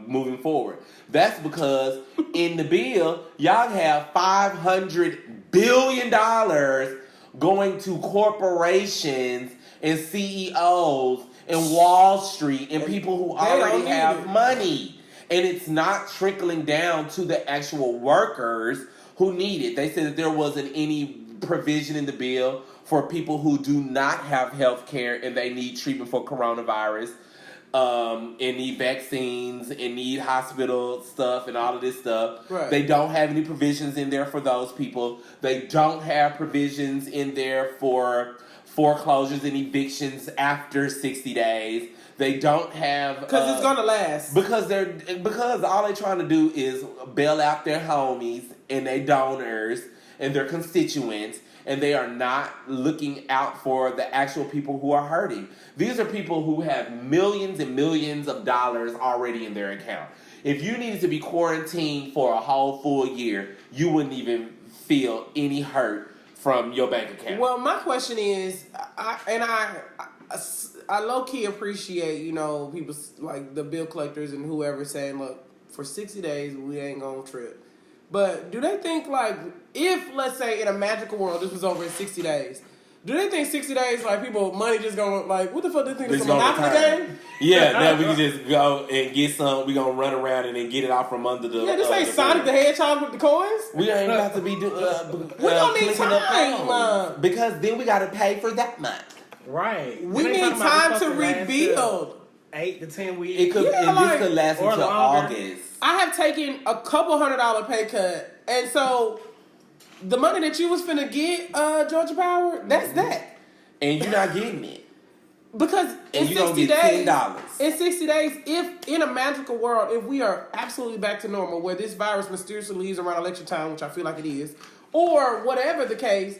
moving forward. That's because in the bill, y'all have $500 billion going to corporations and CEOs and Wall Street and people who already have money. And it's not trickling down to the actual workers who need it. They said that there wasn't any provision in the bill for people who do not have health care and they need treatment for coronavirus. And need vaccines and need hospital stuff and all of this stuff. Right. They don't have any provisions in there for those people. They don't have provisions in there for foreclosures and evictions after 60 days. They don't have because it's gonna last. Because all they're trying to do is bail out their homies and their donors and their constituents. And they are not looking out for the actual people who are hurting. These are people who have millions and millions of dollars already in their account. If you needed to be quarantined for a whole full year, you wouldn't even feel any hurt from your bank account. Well, my question is, I low-key appreciate, people like the bill collectors and whoever saying, look, for 60 days, we ain't gonna trip. But do they think, like, if, let's say, in a magical world, this was over in 60 days, do they think 60 days, like, people, money just going, like, what the fuck do they think? It's a Monopoly game? Yeah, now we can just go and get some, we going to run around and then get it out from under the... Yeah, this ain't Sonic the Hedgehog with the coins. We ain't about to be doing... we don't need time. Because then we got to pay for that much. Right. We need time to rebuild. 8 to 10 weeks. It could, and this could last until August. I have taken a couple $100 pay cut, and so the money that you was finna get, Georgia Power, that's that. And you're not getting it. Because in 60 days, in 60 days, if in a magical world, if we are absolutely back to normal, where this virus mysteriously leaves around election time, which I feel like it is, or whatever the case,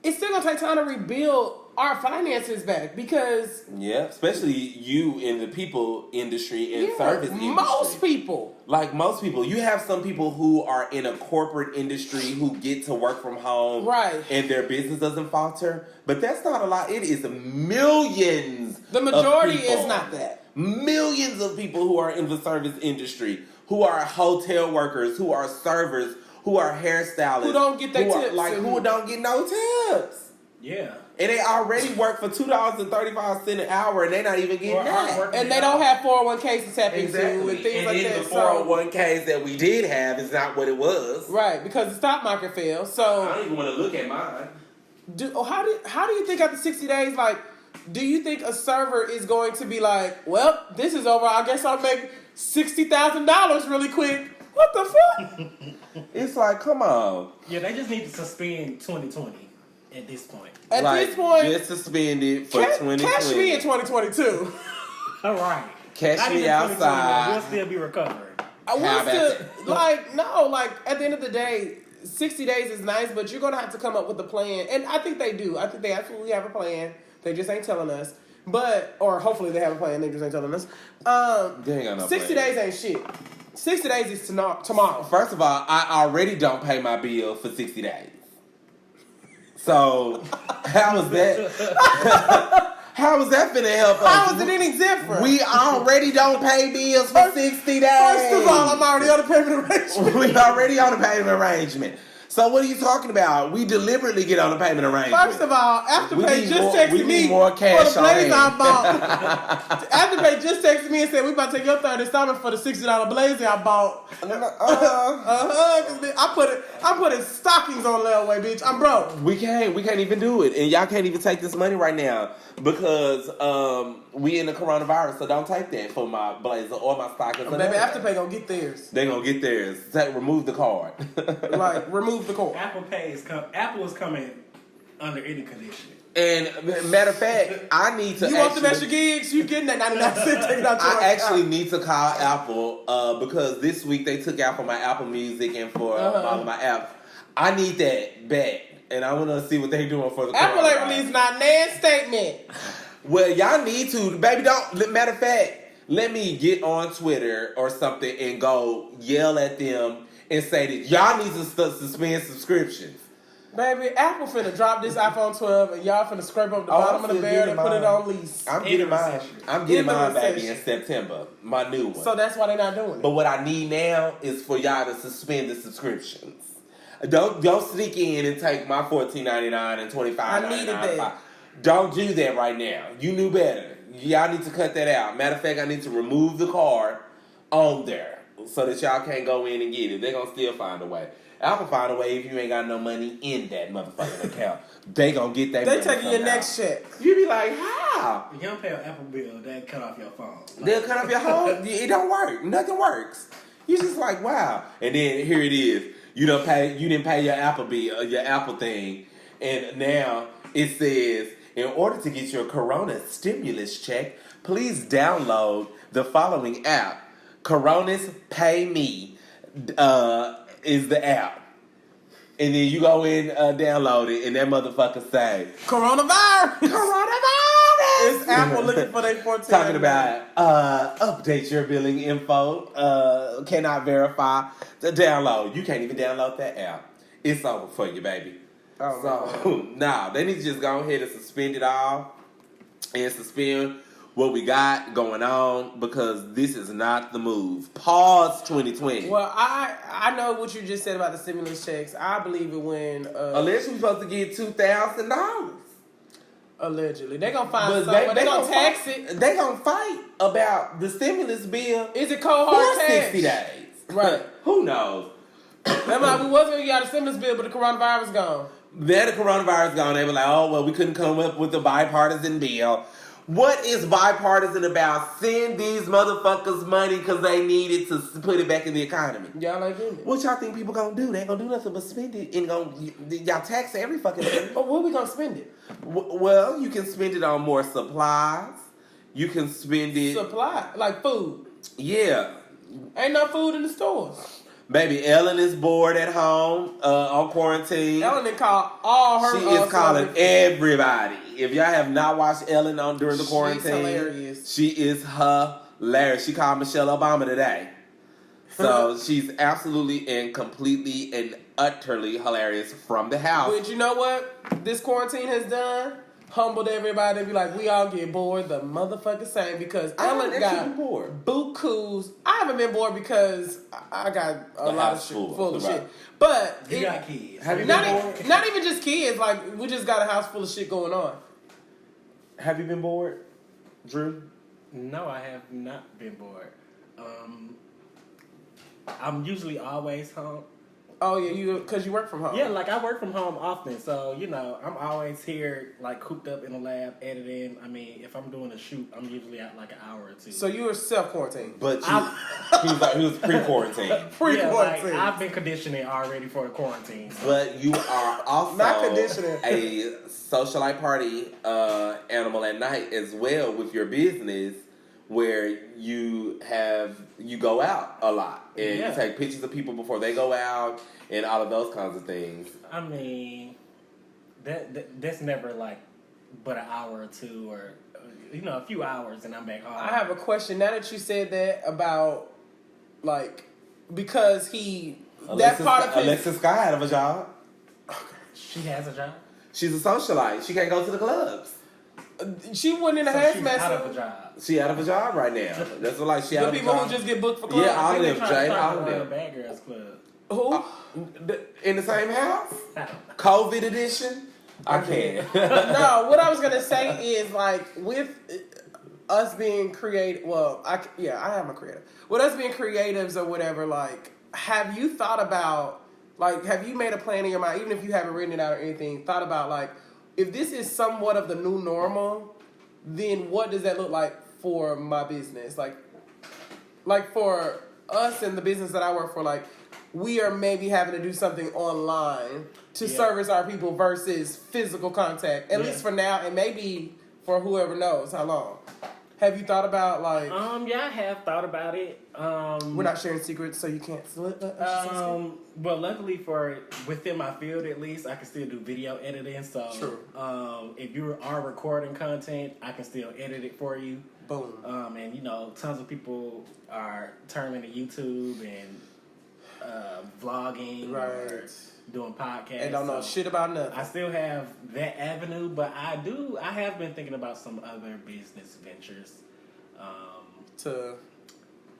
it's still gonna take time to rebuild our finances back because... Yeah, especially you in the people industry and service industry. Most people. Like most people. You have some people who are in a corporate industry who get to work from home. Right. And their business doesn't falter. But that's not a lot. It is millions. The majority is not that. Millions of people who are in the service industry, who are hotel workers, who are servers, who are hairstylists. Who don't get their tips. Who don't get no tips. Yeah. And they already work for $2.35 an hour, and they're not even getting that. And they don't have 401ks to tap into and things like that. And the 401ks that we did have is not what it was. Right, because the stock market fell. So I don't even want to look at mine. How do you think after 60 days, like, do you think a server is going to be like, well, this is over, I guess I'll make $60,000 really quick? What the fuck? It's like, come on. Yeah, they just need to suspend 2020. At this point. At this point, just suspend it for 2020. Catch me in 2022. All right. Catch me outside. We'll still be recovering. I want to, at the end of the day, 60 days is nice, but you're going to have to come up with a plan. And I think they do. I think they absolutely have a plan. They just ain't telling us. or hopefully they have a plan. They just ain't telling us. They ain't got no 60 plan. days ain't shit. 60 days is tomorrow. First of all, I already don't pay my bill for 60 days. So, how is that? How is that finna help us? How is it any different? We already don't pay bills for 60 days. First of all, I'm already on the payment arrangement. We already on the payment arrangement. So what are you talking about? We deliberately get on the payment arrangement. First of all, Afterpay just texted me more cash for the blazer I bought. Afterpay just texted me and said, we about to take your third installment for the $60 blazer I bought. I put in stockings on Lil Way, bitch. I'm broke. We can't even do it. And y'all can't even take this money right now because we in the coronavirus, so don't take that for my blazer or my stockings. Baby, Afterpay gonna get theirs. They gonna get theirs. Remove the card. Right, remove the card. Apple is coming under any condition. And matter of fact, I need to. You want the extra gigs? You getting that 99 taken out your I actually need to call Apple because this week they took out for my Apple Music and for all of my apps. I need that back, and I want to see what they're doing for the Apple ain't released not nan statement. Well, y'all need to, baby. Don't. Matter of fact, let me get on Twitter or something and go yell at them and say that y'all need to suspend subscriptions. Baby, Apple finna drop this iPhone 12 and y'all finna scrape up the bottom of the barrel and put it on lease. I'm getting mine. I'm getting mine, baby, in September. My new one. So that's why they're not doing it. But what I need now is for y'all to suspend the subscriptions. Don't sneak in and take my $14.99 and $25.99. I needed that. Don't do that right now. You knew better. Y'all need to cut that out. Matter of fact, I need to remove the card on there so that y'all can't go in and get it. They're gonna still find a way. Apple find a way if you ain't got no money in that motherfucking account. They gonna get that money. They taking your next check. You be like, how? You don't pay an Apple bill, they cut off your phone. They'll cut off your phone. It don't work. Nothing works. You just like, wow. And then here it is. You didn't pay your Apple bill, your Apple thing, and now it says, in order to get your Corona stimulus check, please download the following app. Coronas Pay Me is the app. And then you go in, download it, and that motherfucker say, Coronavirus! Coronavirus! It's Apple looking for their 14. Talking about, update your billing info, cannot verify the download. You can't even download that app. It's over for you, baby. Oh, so, nah, they need to just go ahead and suspend it all and suspend what we got going on because this is not the move. Pause 2020. Well, I know what you just said about the stimulus checks. I believe it when... Unless we're supposed to get $2,000. Allegedly. They're going to find something. They're going to tax it. They're going to fight about the stimulus bill. Is it cold hard for cash? 60 days. Right. Who knows? Remember, we was going to get a stimulus bill, but the coronavirus gone. Then the coronavirus gone. They were like, oh, well, we couldn't come up with a bipartisan bill. What is bipartisan about? Send these motherfuckers money because they need it to put it back in the economy. Y'all ain't doing it. What y'all think people gonna do? They ain't gonna do nothing but spend it and y'all tax every fucking thing. But where we gonna spend it? Well, you can spend it on more supplies. You can spend it... Supply? Like food? Yeah. Ain't no food in the stores. Baby, Ellen is bored at home on quarantine. Ellen done called all her... She is calling everybody. If y'all have not watched Ellen during the quarantine, she's hilarious. She is hilarious. She called Michelle Obama today. So she's absolutely and completely and utterly hilarious from the house. But you know what this quarantine has done? Humbled everybody and be like, we all get bored the motherfucking same because Ellen got bukus. I haven't been bored because I got a lot of shit full of shit. But you got kids. Have you been bored? Not even just kids. Like, we just got a house full of shit going on. Have you been bored, Drew? No, I have not been bored. I'm usually always home. Oh, yeah, because you work from home. Yeah, like I work from home often, so, you know, I'm always here, like, cooped up in the lab, editing. I mean, if I'm doing a shoot, I'm usually out like an hour or two. So you were self-quarantined? But he was pre-quarantine. Yeah, like, I've been conditioning already for the quarantine. So. But you are also not conditioning. A socialite party animal at night as well with your business, where you go out a lot and you take pictures of people before they go out and all of those kinds of things. I mean, that's never like but an hour or two, or a few hours, and I'm back home. I have a question. Now that you said that about because Alexis Sky had a job. She has a job. She's a socialite. She can't go to the clubs. She wasn't in a hazmat. She's out of a job. She out of a job right now. That's what she out of a job. The people who just get booked for clubs. Yeah, all of them, Jay. All of them. Bad Girls Club. Who? In the same house? COVID edition? I can't. No, what I was gonna say is with us being creative. Well, I am a creative. With us being creatives or whatever, have you thought about have you made a plan in your mind, even if you haven't written it out or anything? Thought about if this is somewhat of the new normal, then what does that look like for my business? Like for us and the business that I work for, we are maybe having to do something online to service our people versus physical contact, at least for now, and maybe for whoever knows how long. Have you thought about Yeah, I have thought about it. We're not sharing secrets, so you can't slip. But luckily within my field at least, I can still do video editing. So true. If you are recording content, I can still edit it for you. Boom. And tons of people are turning to YouTube and vlogging, or doing podcasts. And don't know shit about nothing. I still have that avenue, but I have been thinking about some other business ventures. To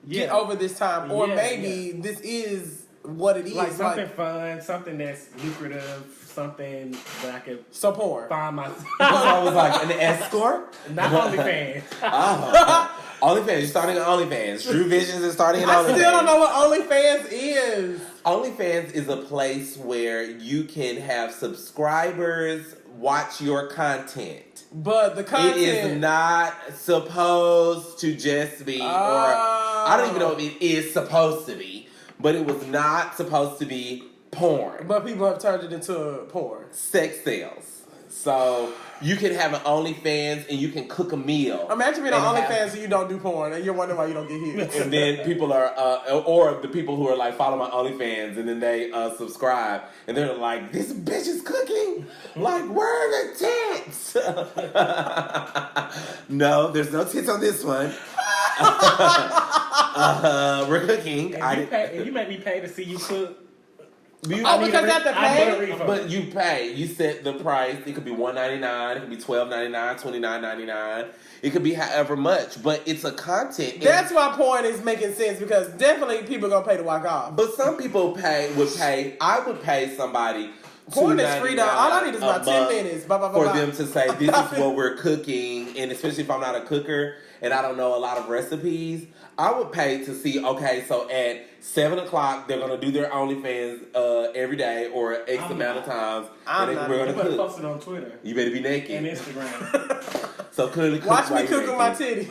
get over this time, or maybe this is what it is. Something fun, something that's lucrative, something that I could porn. Find myself. So I was an escort? Not OnlyFans. OnlyFans. You're starting an OnlyFans. DrewVisions is starting an OnlyFans. I still don't know what OnlyFans is. OnlyFans is a place where you can have subscribers watch your content. But the content... It is not supposed to just be, or I don't even know if it is supposed to be, but it was not supposed to be porn. But people have turned it into porn. Sex sales. So you can have an OnlyFans and you can cook a meal. Imagine being on OnlyFans and you don't do porn and you're wondering why you don't get hit. And then people are, or the people who are follow my OnlyFans and then they subscribe and they're like, this bitch is cooking. Where are the tits? No, there's no tits on this one. We're cooking. And you make me pay to see you cook. Because you have to pay? But you pay. You set the price. It could be $1.99. It could be $12.99, $29.99. It could be however much. But it's a content. That's why porn is making sense, because definitely people are going to pay to walk off. But some people would pay. I would pay somebody porn is free, though. All I need is about 10 minutes. For them to say, this is what we're cooking. And especially if I'm not a cooker and I don't know a lot of recipes, I would pay to see, okay, so at 7 o'clock, they're going to do their OnlyFans every day or X amount of times. We're going to cook. Post it on Twitter. You better be naked. And Instagram. So clearly watch me cook with my titty.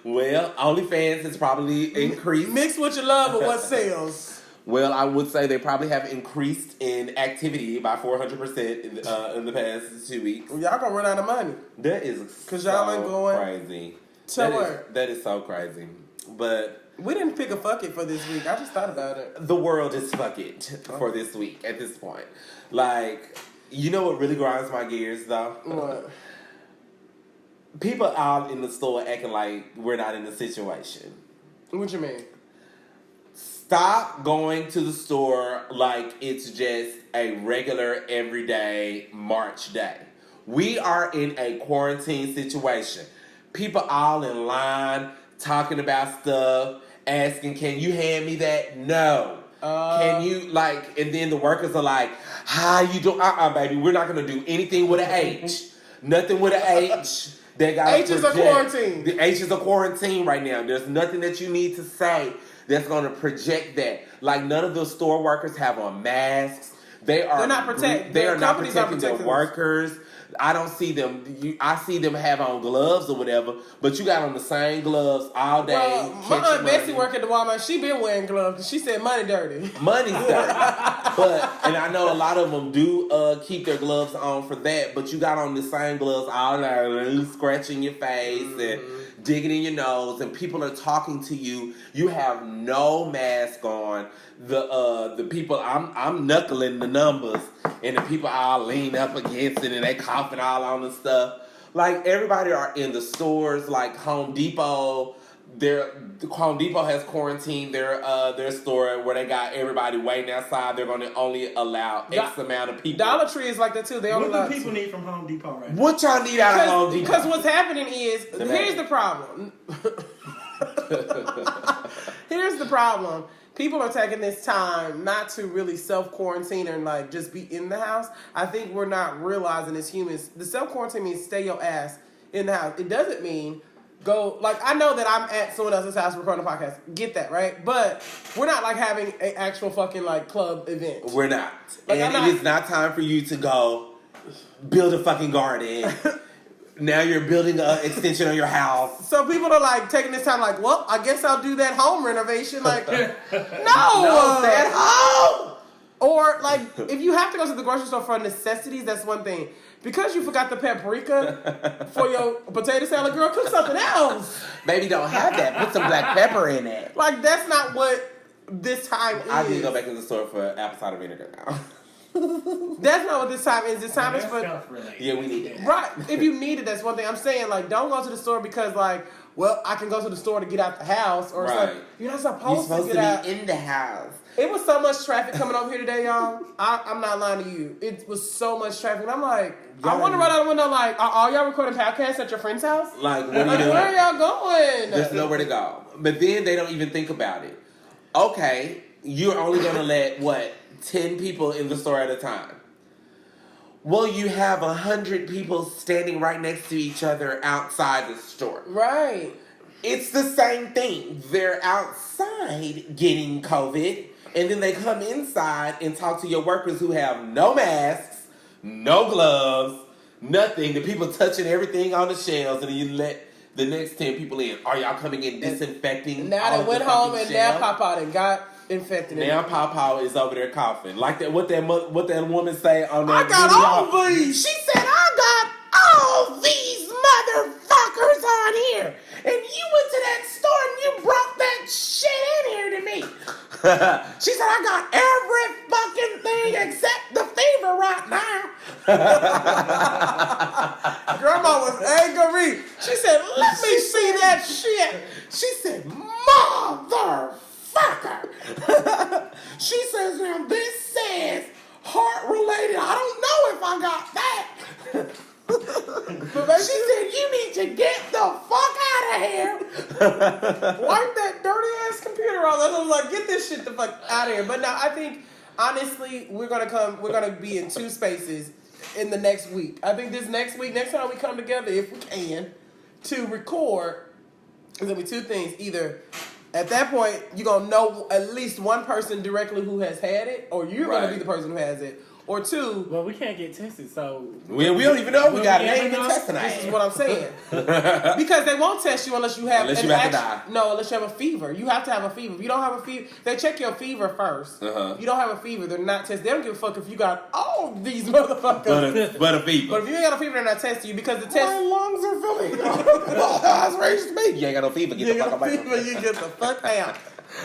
Well, OnlyFans has probably increased. Mix what you love with what sells. Well, I would say they probably have increased in activity by 400% in the past 2 weeks. Y'all gonna run out of money. That is because y'all ain't going crazy. That is so crazy. But we didn't pick a fuck it for this week. I just thought about it. The world is fuck it for this week at this point. You know what really grinds my gears though? What? People out in the store acting like we're not in the situation. What you mean? Stop going to the store like it's just a regular, everyday March day. We are in a quarantine situation. People all in line, talking about stuff, asking, can you hand me that? No. Can you, and then the workers are like, how you doing? Baby, we're not going to do anything with an H. Nothing with an H. H is a quarantine. The H is a quarantine right now. There's nothing that you need to say that's going to project that. None of the store workers have on masks. They're not protecting their workers. I don't see them. I see them have on gloves or whatever, but you got on the same gloves all day. Well, my Aunt Bessie work at the Walmart. She been wearing gloves because she said money dirty. Money's dirty. And I know a lot of them do keep their gloves on for that, but you got on the same gloves all day, scratching your face and digging in your nose, and people are talking to you. You have no mask on. The people, I'm knuckling the numbers. and the people all lean up against it and they coughing all on the stuff. Like, everybody are in the stores, like Home Depot. Home Depot has quarantined their store where they got everybody waiting outside. They're going to only allow X amount of people. Dollar Tree is like that too. They only what do people need from Home Depot right now? What y'all need out of Home Depot? Because what's happening is, here's the problem. Here's the problem. People are taking this time not to really self-quarantine and like just be in the house. I think we're not realizing as humans, the self-quarantine means stay your ass in the house. It doesn't mean go, like, I know that I'm at someone else's house recording a podcast. Get that, right? But we're not like having an actual fucking like club event. We're not. Like, and it is not time for you to go build a fucking garden. Now you're building an extension on your house. So people are like taking this time like, well, I guess I'll do that home renovation. Like, no, stay at home. Or like, if you have to go to the grocery store for necessities, that's one thing. Because you forgot the paprika for your potato salad, girl, cook something else. Baby, don't have that. Put some black pepper in it. Like, that's not what this time is. I need to go back to the store for apple cider vinegar now. That's not what this time is. This time is for... Yeah, we need it. Right. If you need it, that's one thing. I'm saying, like, don't go to the store because, like, well, I can go to the store to get out the house. Or something. You're not supposed to get out. Be in the house. It was so much traffic coming over here today, y'all. I'm not lying to you. It was so much traffic. And I'm like, I want to run out the window like, are all y'all recording podcasts at your friend's house? Like, what are you doing? Where are y'all going? There's nowhere to go. But then they don't even think about it. Okay, you're only going to let, 10 people in the store at a time. Well, you have 100 people standing right next to each other outside the store. Right. It's the same thing. They're outside getting COVID, and then they come inside and talk to your workers who have no masks, no gloves, nothing. The people touching everything on the shelves, and then you let the next 10 people in. Are y'all coming in disinfecting? Now they went home and now Papa and got infected. Now Papa is over there coughing. Like that. What that woman say on that? I got all these. She said, I got all these motherfuckers on here. And you went to that store and you brought that shit in here to me. She said, I got every fucking thing except the fever right now. Grandma was angry. She said, let me see that shit. She said, motherfucker. She says, now this says heart related. I don't know if I got that. But she said, you need to get the fuck out of here. Wipe that dirty ass computer off. I was like, get this shit the fuck out of here. But now I think, honestly, we're gonna be in two spaces in the next week. I think this next time we come together, if we can, to record, there's gonna be two things. Either at that point, you're gonna know at least one person directly who has had it, or you're gonna be the person who has it. Or two... Well, we can't get tested, so... We don't even know if we got it. They ain't even testing us. This is what I'm saying. Because they won't test you unless you have... Unless you have to die. No, unless you have a fever. You have to have a fever. If you don't have a fever... They check your fever first. If you don't have a fever, they're not testing. They don't give a fuck if you got all these motherfuckers. But a fever. But if you ain't got a fever, they're not testing you because the test... My lungs are filling. I was raised to me. You ain't got no fever. Get the fuck out. You get the fuck out.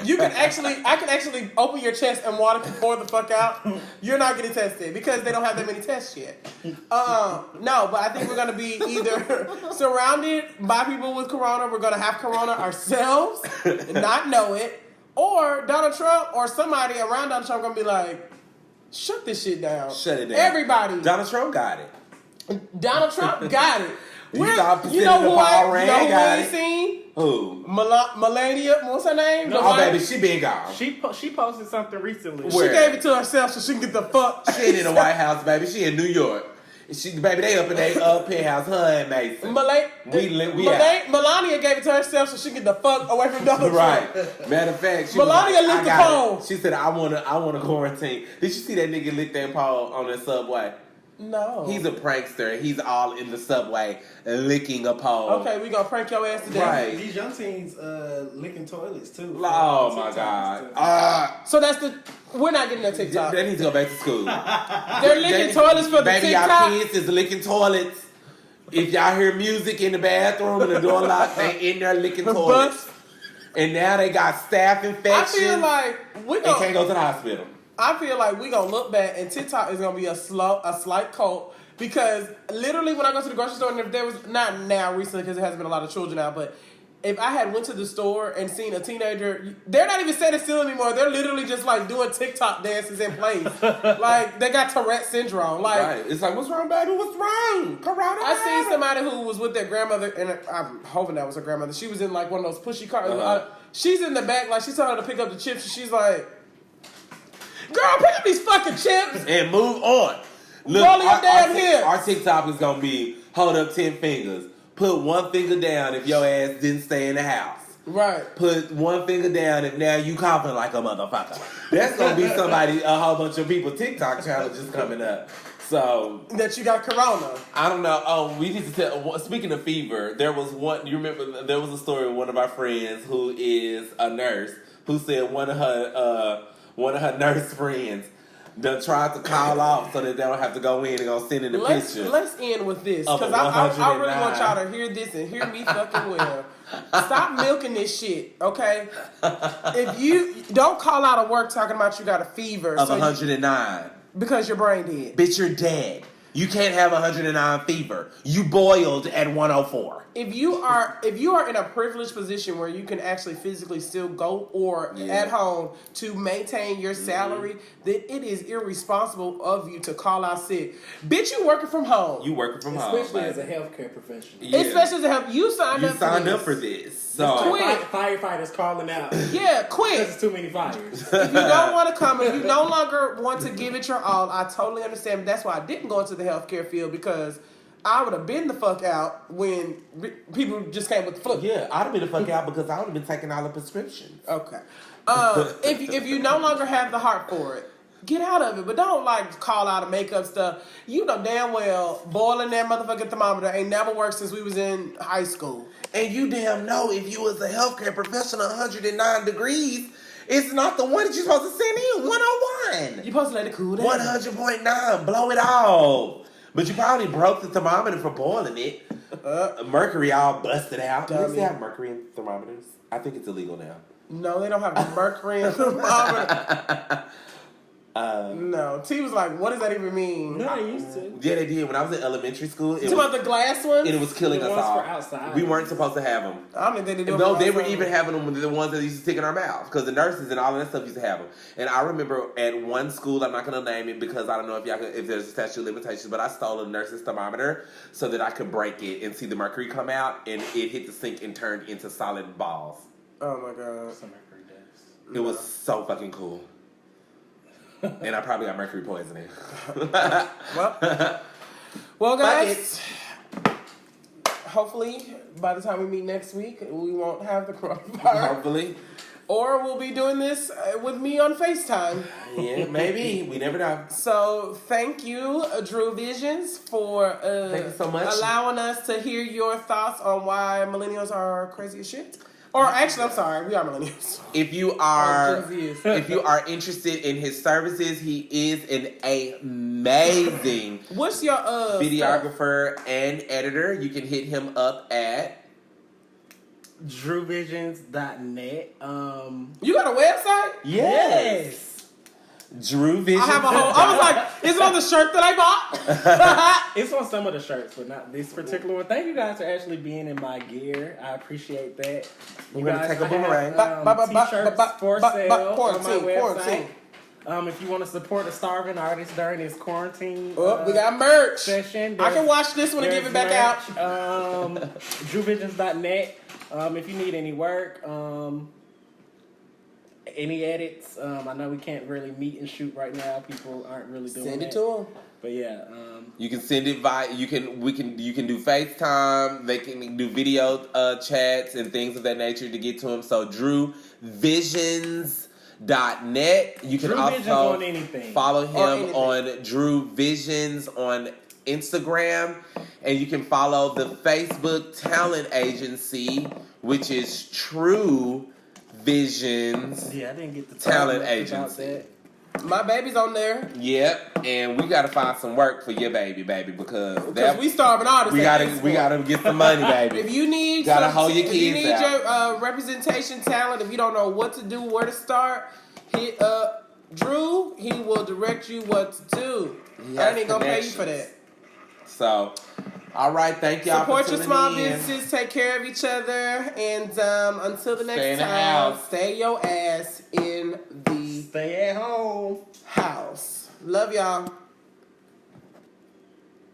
I can actually open your chest and water can pour the fuck out. You're not getting tested because they don't have that many tests yet. No, but I think we're going to be either surrounded by people with corona, we're going to have corona ourselves and not know it, or Donald Trump or somebody around Donald Trump going to be like, shut this shit down. Shut it down. Everybody. Donald Trump got it. Donald Trump got it. You know who I ain't seen? Who? Melania, what's her name? Oh, baby, she been gone. She posted something recently. She gave it to herself so she can get the fuck. She ain't in the White House, baby. She in New York. Baby, they up in their penthouse, her and Mason. Melania gave it to herself so she can get the fuck away from Donald Trump. Right. Matter of fact, Melania licked the pole. She said, I wanna quarantine. Did you see that nigga lick that pole on the subway? No. He's a prankster. He's all in the subway licking a pole. Okay, we gonna prank your ass today. Right. These young teens licking toilets too. Oh my God. So we're not getting that TikTok. They need to go back to school. They're licking toilets for the baby, TikTok. Y'all kids is licking toilets. If y'all hear music in the bathroom and the door locked, they in there licking toilets. And now they got staph infection. I feel like they can't go to the hospital. I feel like we gonna look back and TikTok is gonna be a slight cult because literally when I go to the grocery store and if there was not now recently because there hasn't been a lot of children out, but if I had went to the store and seen a teenager, they're not even standing still anymore. They're literally just like doing TikTok dances in place. Like they got Tourette syndrome. Like right. It's like, what's wrong, baby? What's wrong? Corona. I seen somebody who was with their grandmother, and I'm hoping that was her grandmother. She was in like one of those pushy cars. She's in the back, like she's telling her to pick up the chips, and she's like, "Girl, pick up these fucking chips and move on." Look, roll your damn hips. Our TikTok is gonna be hold up 10 fingers. Put one finger down if your ass didn't stay in the house. Right. Put one finger down if now you coughing like a motherfucker. That's gonna be a whole bunch of people TikTok challenges coming up. So that you got corona. I don't know. Oh, we need to tell. Speaking of fever, there was one. You remember there was a story of one of our friends who is a nurse who said one of her nurse friends done tried to call off so that they don't have to go in and go send in the picture. Let's end with this because I really want y'all to hear this and hear me fucking well. Stop milking this shit, okay? If you don't call out of work talking about you got a fever of 109 because your brain dead. Bitch, you're dead. You can't have 109 fever. You boiled at 104. If you are in a privileged position where you can actually physically still go or at home to maintain your salary, then it is irresponsible of you to call out sick. Bitch, you working from home. You working from home. Especially as a healthcare professional. Yeah. Especially as you signed up for this. So quit. Firefighters calling out. Yeah, quit. Because it's too many fires. If you don't want to come, if you no longer want to give it your all, I totally understand. But that's why I didn't go into the healthcare field because I would have been the fuck out when people just came with the flu. Yeah, I'd have been the fuck out because I would have been taking all the prescriptions. Okay. If you no longer have the heart for it, get out of it. But don't like call out and make up stuff. You know damn well boiling that motherfucking thermometer ain't never worked since we was in high school. And you damn know if you was a healthcare professional 109 degrees, it's not the one that you're supposed to send in, 101. You're supposed to let it cool down. 100.9, blow it off. But you probably broke the thermometer for boiling it. Mercury all busted out. Do they have mercury in thermometers? I think it's illegal now. No, they don't have mercury in thermometer. No. T was like, what does that even mean? No, they used to. Yeah, they did. When I was in elementary school. You about the glass ones? It was killing us all. For outside. We weren't supposed to have them. I don't think they did. No, they were even having them with the ones that used to stick in our mouth because the nurses and all of that stuff used to have them. And I remember at one school, I'm not going to name it because I don't know if there's a statute of limitations, but I stole a nurse's thermometer so that I could break it and see the mercury come out, and it hit the sink and turned into solid balls. Oh my god! Some mercury dust. It was so fucking cool. And I probably got mercury poisoning. Well, guys. Hopefully, by the time we meet next week, we won't have the coronavirus. Hopefully. Or we'll be doing this with me on FaceTime. Yeah, maybe. We never know. So, thank you, DrewVisions, for thank you so much. allowing us to hear your thoughts on why millennials are crazy as shit. Or actually, I'm sorry, we are millennials. If you are interested in his services, he is an amazing what's your videographer and editor. You can hit him up at DrewVisions.net. You got a website? Yes. DrewVisions. I have a whole. I was like, is it on the shirt that I bought? It's on some of the shirts, but not this particular one. Thank you guys for actually being in my gear. I appreciate that. We're going to take a boomerang. T-shirts for sale on my website. If you want to support a starving artist during this quarantine we got merch session. I can watch this one and give it back out. DrewVisions.net. If you need any work, any edits, I know we can't really meet and shoot right now. People aren't really doing Send it that. to them. But yeah, you can send it via. You can do FaceTime. They can do video chats and things of that nature to get to him. So DrewVisions.net. You can also follow him on DrewVisions on Instagram, and you can follow the Facebook talent agency, which is DrewVisions. Yeah, I didn't get the talent agency. My baby's on there. Yep, and we gotta find some work for your baby, because we starving artists. We gotta get some money, baby. If you need hold your kids if you need out. your representation talent, if you don't know what to do, where to start, hit up Drew, he will direct you what to do. I ain't gonna pay you for that. So, all right, thank y'all. Support for your small in. businesses, take care of each other, and until the next time, house. stay your ass in the Stay at home. house. Love y'all.